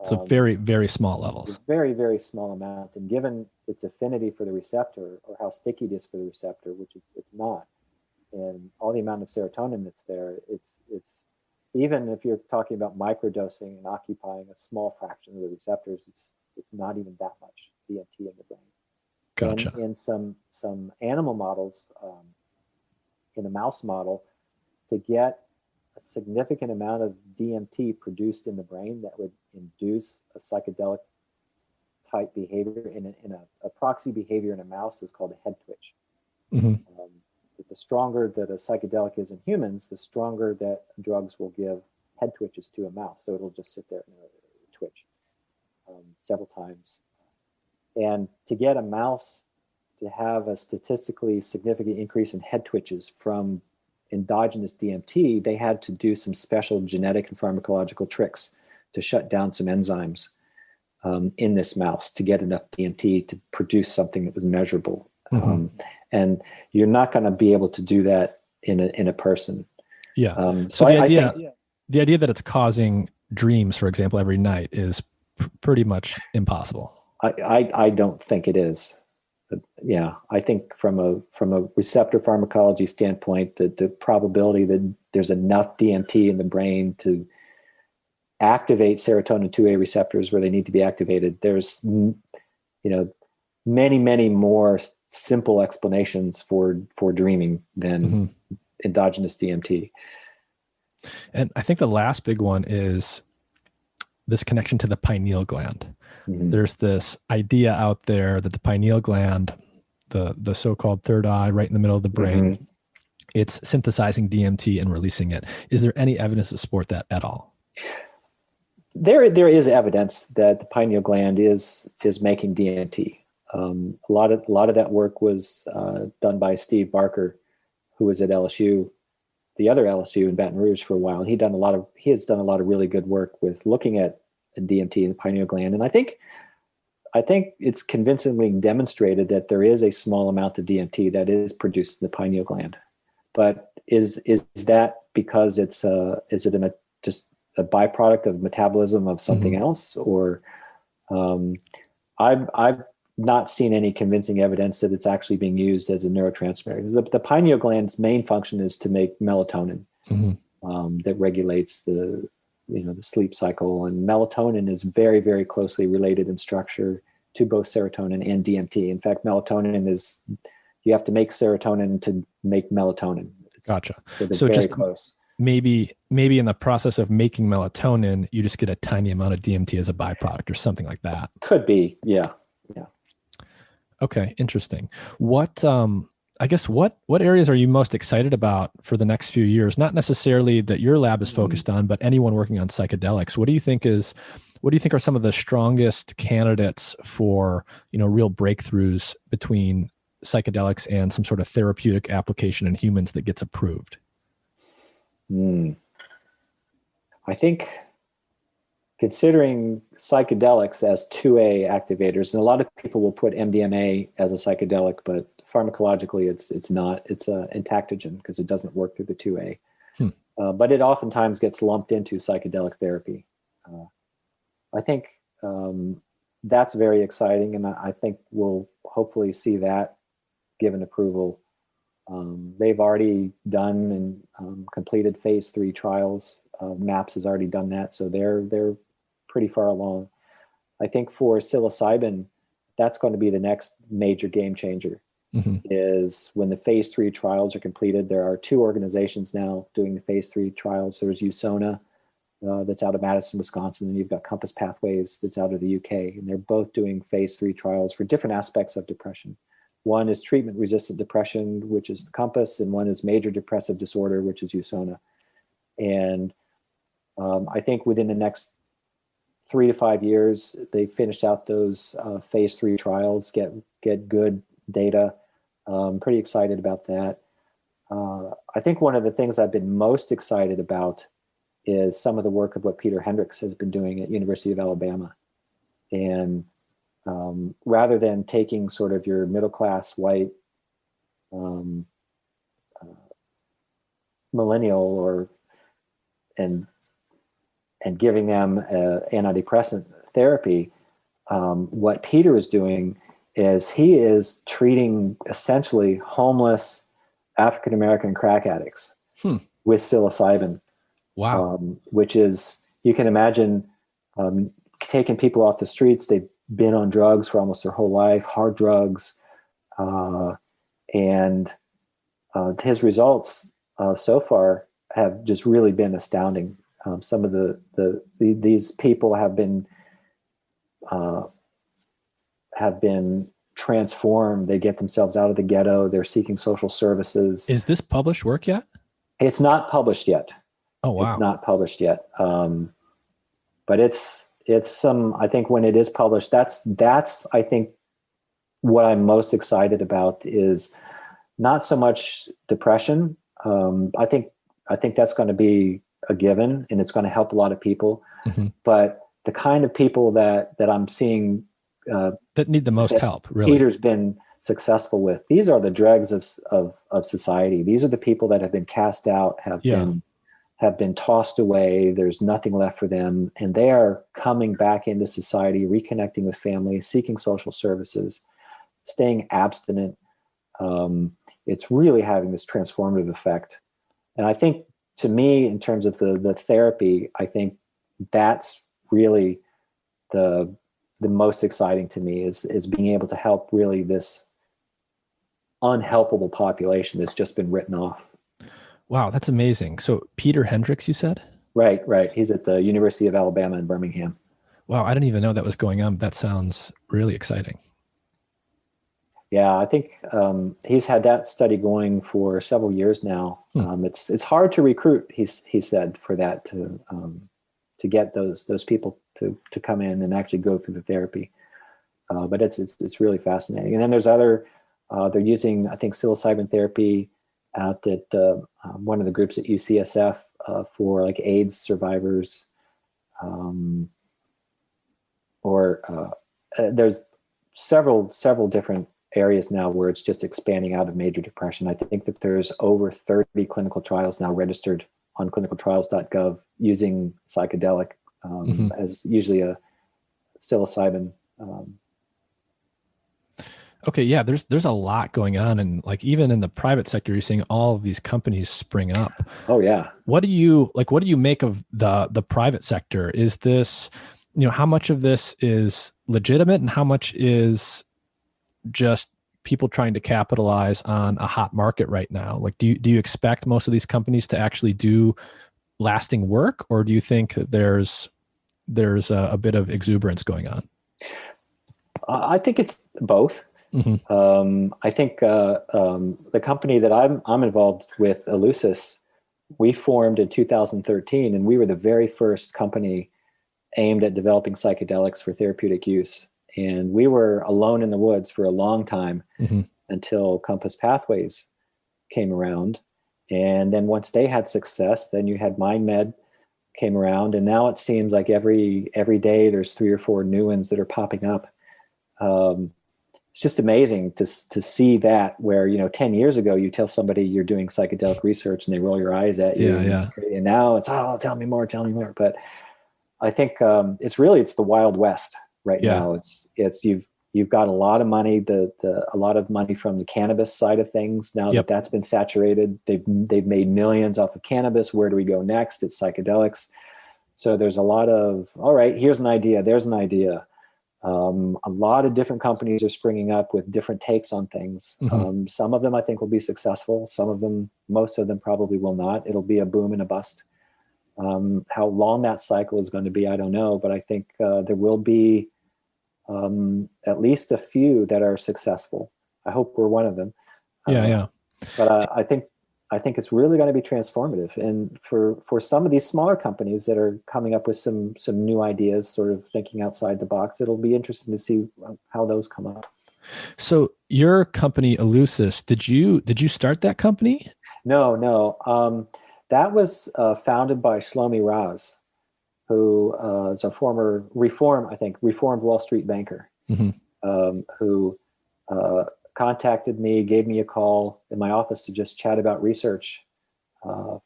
So very, very small levels. A very, very small amount. And given its affinity for the receptor, or how sticky it is for the receptor, which it's not, and all the amount of serotonin that's there, it's even if you're talking about microdosing and occupying a small fraction of the receptors, it's not even that much DMT in the brain. Gotcha. In some animal models, in a mouse model, to get a significant amount of DMT produced in the brain that would induce a psychedelic type behavior in a proxy behavior in a mouse is called a head twitch. The stronger that a psychedelic is in humans, the stronger that drugs will give head twitches to a mouse. So it'll just sit there and twitch several times. And to get a mouse to have a statistically significant increase in head twitches from endogenous DMT, they had to do some special genetic and pharmacological tricks to shut down some enzymes in this mouse to get enough DMT to produce something that was measurable. And you're not going to be able to do that in a person. So the idea that it's causing dreams, for example, every night is pretty much impossible. I don't think it is. But yeah, I think from a receptor pharmacology standpoint, the probability that there's enough DMT in the brain to activate serotonin 2A receptors where they need to be activated, there's many more simple explanations for dreaming than endogenous DMT. And I think the last big one is this connection to the pineal gland. There's this idea out there that the pineal gland, the so-called third eye right in the middle of the brain, it's synthesizing DMT and releasing it. Is there any evidence to support that at all? There is evidence that the pineal gland is making DMT. A lot of that work was done by Steve Barker, who was at LSU, the other LSU in Baton Rouge for a while. And he has done a lot of really good work with looking at DMT in the pineal gland. And I think it's convincingly demonstrated that there is a small amount of DMT that is produced in the pineal gland. But is that because is it just a byproduct of metabolism of something else? Or I've not seen any convincing evidence that it's actually being used as a neurotransmitter. The pineal gland's main function is to make melatonin that regulates the sleep cycle, and melatonin is very, very closely related in structure to both serotonin and DMT. In fact, you have to make serotonin to make melatonin. Gotcha. So they're So very just close. maybe in the process of making melatonin, you just get a tiny amount of DMT as a byproduct or something like that. Could be. Yeah. Yeah. Okay. Interesting. I guess what areas are you most excited about for the next few years? Not necessarily that your lab is focused on, but anyone working on psychedelics. What do you think are some of the strongest candidates for, real breakthroughs between psychedelics and some sort of therapeutic application in humans that gets approved? I think considering psychedelics as 2A activators, and a lot of people will put MDMA as a psychedelic, but pharmacologically it's not. It's an entactogen because it doesn't work through the 2A. But it oftentimes gets lumped into psychedelic therapy. I think that's very exciting, and I think we'll hopefully see that given approval. They've already done and completed phase 3 trials. MAPS has already done that, so they're pretty far along. I think for psilocybin, that's going to be the next major game changer. Is when the phase 3 trials are completed. There are 2 organizations now doing the phase 3 trials. There's USONA, that's out of Madison, Wisconsin, and you've got Compass Pathways that's out of the UK, and they're both doing phase 3 trials for different aspects of depression. One is treatment-resistant depression, which is the Compass, and one is major depressive disorder, which is USONA. And I think within the next 3 to 5 years, they finish out those phase 3 trials, get good data. Pretty excited about that. I think one of the things I've been most excited about is some of the work of what Peter Hendricks has been doing at University of Alabama. And rather than taking sort of your middle-class white millennial and giving them antidepressant therapy, what Peter is doing is he is treating essentially homeless African-American crack addicts with psilocybin. Wow. Which is, you can imagine taking people off the streets. They've been on drugs for almost their whole life, hard drugs. And his results so far have just really been astounding. Some of these people have been transformed. They get themselves out of the ghetto. They're seeking social services. Is this published work yet? It's not published yet. Oh, wow. It's not published yet. But it's some, I think when it is published, that's, I think what I'm most excited about is not so much depression. I think that's going to be a given, and it's going to help a lot of people, but the kind of people that I'm seeing, that need the most help, really. Peter's been successful with. These are the dregs of society. These are the people that have been cast out, have been tossed away. There's nothing left for them. And they are coming back into society, reconnecting with family, seeking social services, staying abstinent. It's really having this transformative effect. And I think, to me, in terms of the therapy, I think that's really the most exciting to me is being able to help really this unhelpable population that's just been written off. Wow, that's amazing. So Peter Hendricks, you said? Right. He's at the University of Alabama in Birmingham. Wow, I didn't even know that was going on. That sounds really exciting. Yeah, I think he's had that study going for several years now. It's hard to recruit, he said, for that to get those people to come in and actually go through the therapy. But it's really fascinating. And then there's other, they're using, I think, psilocybin therapy out at one of the groups at UCSF for like AIDS survivors. There's several different areas now where it's just expanding out of major depression. I think that there's over 30 clinical trials now registered on clinicaltrials.gov using psychedelic as usually a psilocybin. Okay, yeah, there's a lot going on, and like even in the private sector, you're seeing all of these companies spring up. Oh yeah. What do you make of the private sector? Is this, how much of this is legitimate and how much is just people trying to capitalize on a hot market right now? Like, do you expect most of these companies to actually do lasting work, or do you think there's a bit of exuberance going on? I think it's both. I think the company that I'm involved with, Eleusis, we formed in 2013, and we were the very first company aimed at developing psychedelics for therapeutic use. And we were alone in the woods for a long time until Compass Pathways came around. And then once they had success, then you had MindMed came around. And now it seems like every day there's 3 or 4 new ones that are popping up. It's just amazing to see that, where, 10 years ago, you tell somebody you're doing psychedelic research and they roll your eyes at you. Yeah. And now it's, tell me more. But I think it's the Wild West right now. It's you've got a lot of money, a lot of money from the cannabis side of things. Now that's been saturated, they've made millions off of cannabis. Where do we go next? It's psychedelics. So there's a lot of, all right, here's an idea, there's an idea. A lot of different companies are springing up with different takes on things. Some of them I think will be successful. Most of them probably will not. It'll be a boom and a bust. How long that cycle is going to be, I don't know, but I think there will be at least a few that are successful. I hope we're one of them. But I think it's really going to be transformative. And for some of these smaller companies that are coming up with some new ideas, sort of thinking outside the box, it'll be interesting to see how those come up. So your company, Eleusis, did you start that company? No. That was founded by Shlomi Raz, who is a former reformed Wall Street banker, who contacted me, gave me a call in my office to just chat about research. I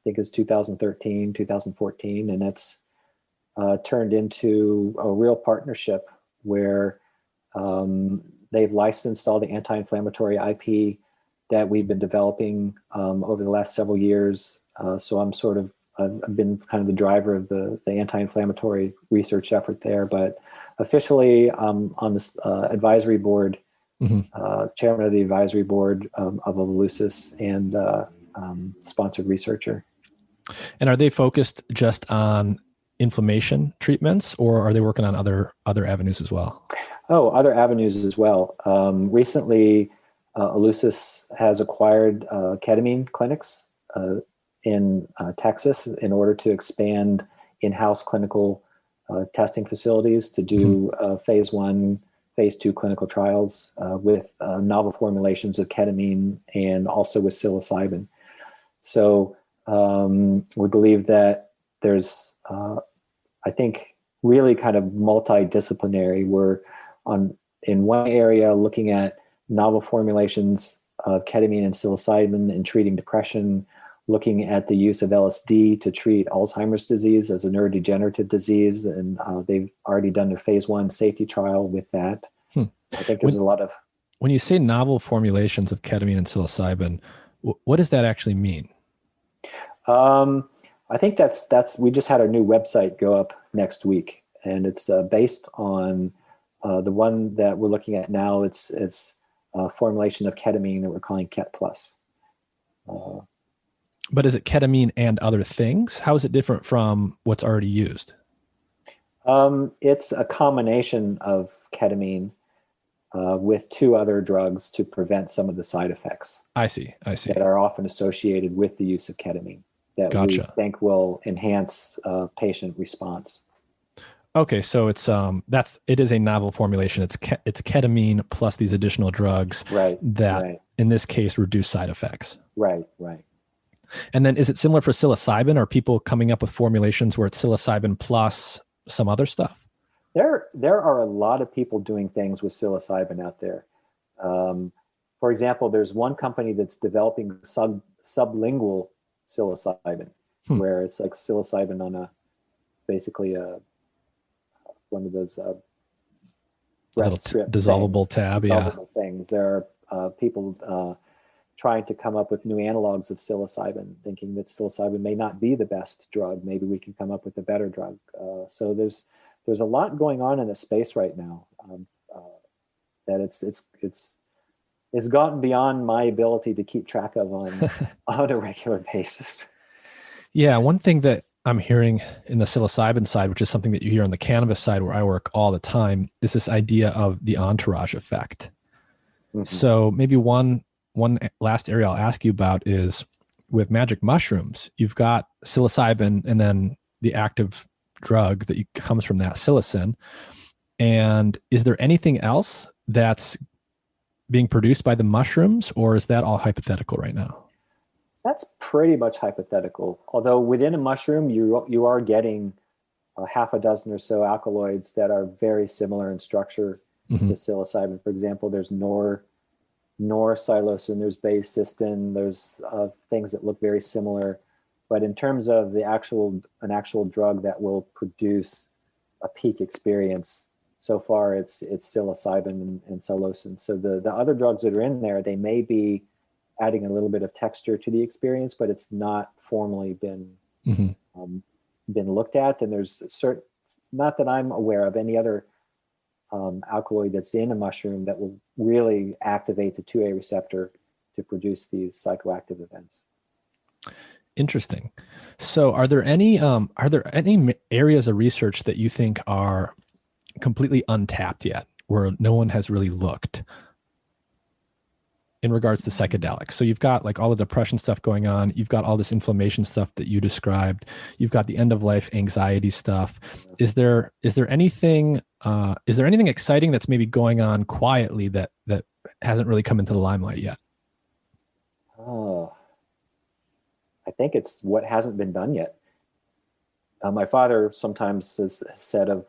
think it was 2013, 2014, and it's turned into a real partnership where they've licensed all the anti-inflammatory IP that we've been developing over the last several years. So I've been kind of the driver of the anti-inflammatory research effort there, but officially on this advisory board, chairman of the advisory board of Eleusis and sponsored researcher. And are they focused just on inflammation treatments, or are they working on other avenues as well? Oh, other avenues as well. Recently, Eleusis has acquired ketamine clinics in Texas in order to expand in-house clinical testing facilities to do phase 1, phase 2 clinical trials with novel formulations of ketamine and also with psilocybin. So we believe that there's, I think, really kind of multidisciplinary. We're in one area looking at novel formulations of ketamine and psilocybin in treating depression, looking at the use of LSD to treat Alzheimer's disease as a neurodegenerative disease. And they've already done their phase 1 safety trial with that. I think there's a lot of... When you say novel formulations of ketamine and psilocybin, what does that actually mean? I think that's we just had our new website go up next week, and it's based on the one that we're looking at now. It's a formulation of ketamine that we're calling Ket Plus. But is it ketamine and other things? How is it different from what's already used? It's a combination of ketamine with 2 other drugs to prevent some of the side effects. I see. That are often associated with the use of ketamine that we think will enhance patient response. Okay, so it is a novel formulation. It's ketamine plus these additional drugs that in this case reduce side effects. Right. And then is it similar for psilocybin? Are people coming up with formulations where it's psilocybin plus some other stuff? There are a lot of people doing things with psilocybin out there. For example, there's one company that's developing sublingual psilocybin, where it's like psilocybin on basically one of those little dissolvable tab. Dissolvable things. There are people trying to come up with new analogs of psilocybin, thinking that psilocybin may not be the best drug. Maybe we can come up with a better drug. So there's there's a lot going on in the space right now, that it's gotten beyond my ability to keep track of on a regular basis. Yeah, one thing that I'm hearing in the psilocybin side, which is something that you hear on the cannabis side where I work all the time, is this idea of the entourage effect. Mm-hmm. So maybe one last area I'll ask you about is with magic mushrooms, you've got psilocybin and then the active drug that comes from that, psilocin. And is there anything else that's being produced by the mushrooms, or is that all hypothetical right now? That's pretty much hypothetical. Although within a mushroom, you are getting half a dozen or so alkaloids that are very similar in structure to psilocybin. For example, there's norpsilocin, there's baecistin, there's things that look very similar. But in terms of an actual drug that will produce a peak experience, so far it's psilocybin and psilocin. So the other drugs that are in there, they may be adding a little bit of texture to the experience, but it's not formally been looked at. And there's not that I'm aware of any other alkaloid that's in a mushroom that will really activate the 2A receptor to produce these psychoactive events. Interesting. So are there any areas of research that you think are completely untapped yet, where no one has really looked in regards to psychedelics? So you've got like all the depression stuff going on. You've got all this inflammation stuff that you described. You've got the end of life anxiety stuff. Is there anything exciting that's maybe going on quietly that hasn't really come into the limelight yet? Oh, I think it's what hasn't been done yet. My father sometimes has said of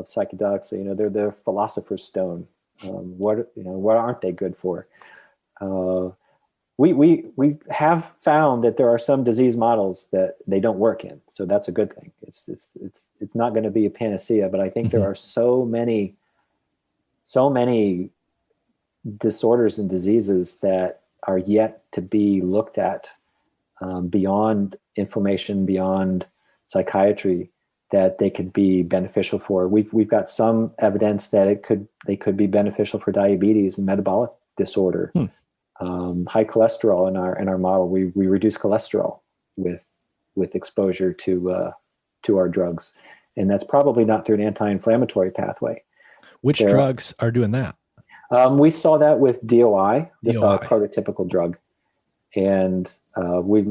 psychedelics, they're the philosopher's stone. What aren't they good for? We have found that there are some disease models that they don't work in, so that's a good thing. It's not going to be a panacea, but I think there are so many disorders and diseases that are yet to be looked at beyond inflammation, beyond psychiatry, that they could be beneficial for. We've got some evidence that they could be beneficial for diabetes and metabolic disorder. High cholesterol in our model, we reduce cholesterol with exposure to our drugs, and that's probably not through an anti-inflammatory pathway. Which drugs are doing that? We saw that with DOI. That's our prototypical drug, and we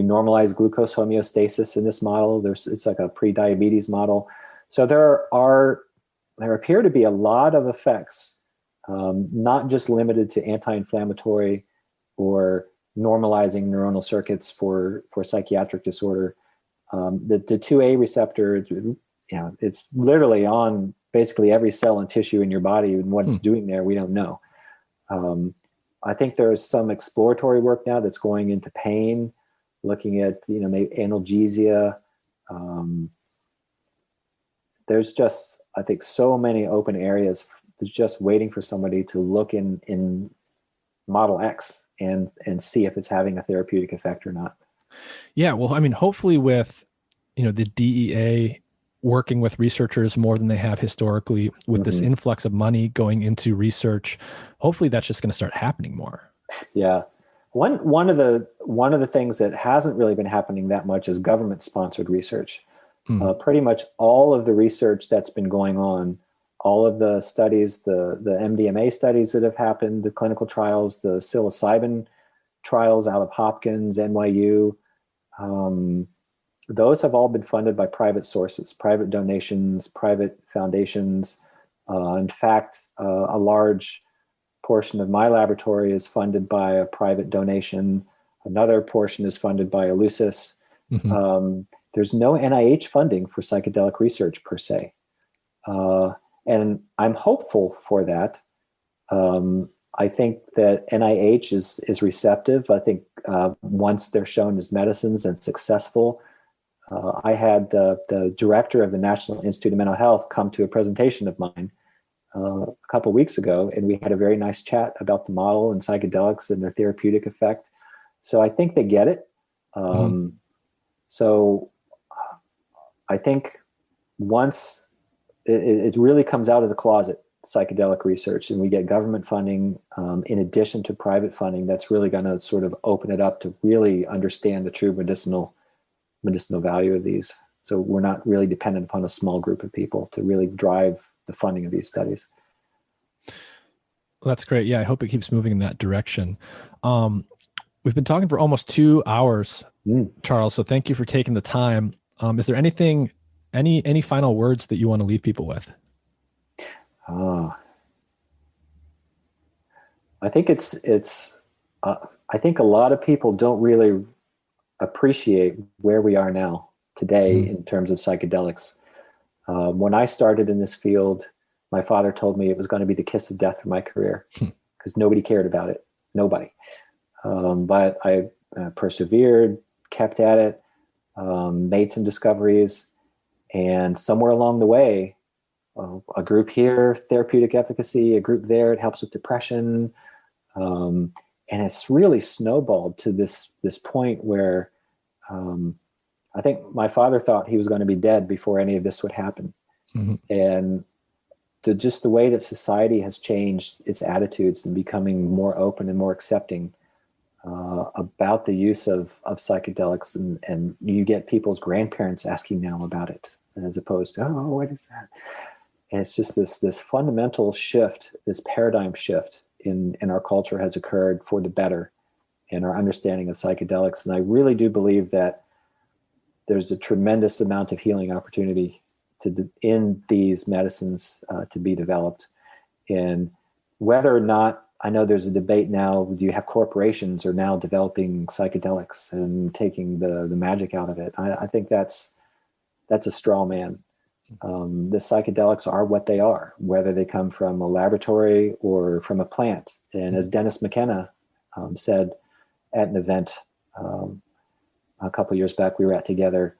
normalize glucose homeostasis in this model. It's like a pre-diabetes model. So there appear to be a lot of effects, not just limited to anti-inflammatory or normalizing neuronal circuits for psychiatric disorder. The 2A receptor, it's literally on basically every cell and tissue in your body, and what it's doing there, we don't know. I think there's some exploratory work now that's going into pain, looking at analgesia. There's just, I think, so many open areas. There's just waiting for somebody to look in Model X and see if it's having a therapeutic effect or not. Yeah, well, I mean, hopefully with the DEA working with researchers more than they have historically, with this influx of money going into research, hopefully that's just going to start happening more. Yeah. One of the things that hasn't really been happening that much is government-sponsored research. Pretty much all of the research that's been going on, all of the studies, the MDMA studies that have happened, the clinical trials, the psilocybin trials out of Hopkins, NYU, those have all been funded by private sources, private donations, private foundations. In fact, a large portion of my laboratory is funded by a private donation. Another portion is funded by Eleusis. There's no NIH funding for psychedelic research per se. And I'm hopeful for that. I think that NIH is receptive. I think once they're shown as medicines and successful, I had the director of the National Institute of Mental Health come to a presentation of mine a couple of weeks ago, and we had a very nice chat about the model and psychedelics and their therapeutic effect. So I think they get it. So I think once it really comes out of the closet, psychedelic research, and we get government funding in addition to private funding that's really going to sort of open it up to really understand the true medicinal value of these. So we're not really dependent upon a small group of people to really drive the funding of these studies. Well, that's great. Yeah, I hope it keeps moving in that direction. We've been talking for almost 2 hours, Charles, so thank you for taking the time. Is there anything, any final words that you want to leave people with? I think I think a lot of people don't really appreciate where we are now today in terms of psychedelics. When I started in this field, my father told me it was going to be the kiss of death for my career because nobody cared about it. Nobody. But I persevered, kept at it, made some discoveries, and somewhere along the way, a group here, therapeutic efficacy, a group there, it helps with depression. And it's really snowballed to this point where I think my father thought he was going to be dead before any of this would happen. And just the way that society has changed its attitudes and becoming more open and more accepting about the use of psychedelics, and you get people's grandparents asking now about it as opposed to, oh, what is that? And it's just this fundamental shift, this paradigm shift in our culture has occurred for the better in our understanding of psychedelics. And I really do believe that there's a tremendous amount of healing opportunity in these medicines to be developed. And whether or not, I know there's a debate now, do you have corporations are now developing psychedelics and taking the magic out of it? I think that's a straw man. The psychedelics are what they are, whether they come from a laboratory or from a plant. And as Dennis McKenna said at an event a couple of years back we were at together,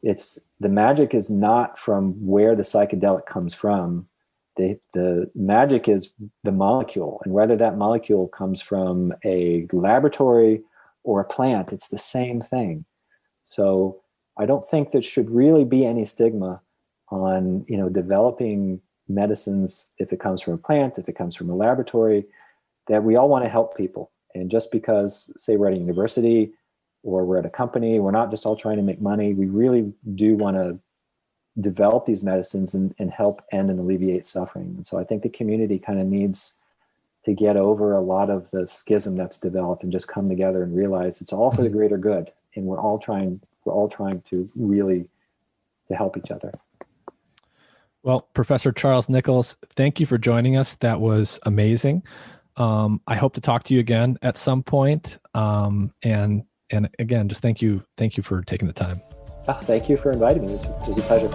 the magic is not from where the psychedelic comes from. The magic is the molecule, and whether that molecule comes from a laboratory or a plant, it's the same thing. So I don't think there should really be any stigma on, developing medicines if it comes from a plant, if it comes from a laboratory, that we all want to help people. And just because, say, we're at a university or we're at a company, we're not just all trying to make money. We really do want to develop these medicines and help end and alleviate suffering. And so I think the community kind of needs to get over a lot of the schism that's developed and just come together and realize it's all for the greater good. And we're all trying to really to help each other. Well, Professor Charles Nichols, thank you for joining us. That was amazing. I hope to talk to you again at some point. And again, just thank you for taking the time. Thank you for inviting me. It was a pleasure.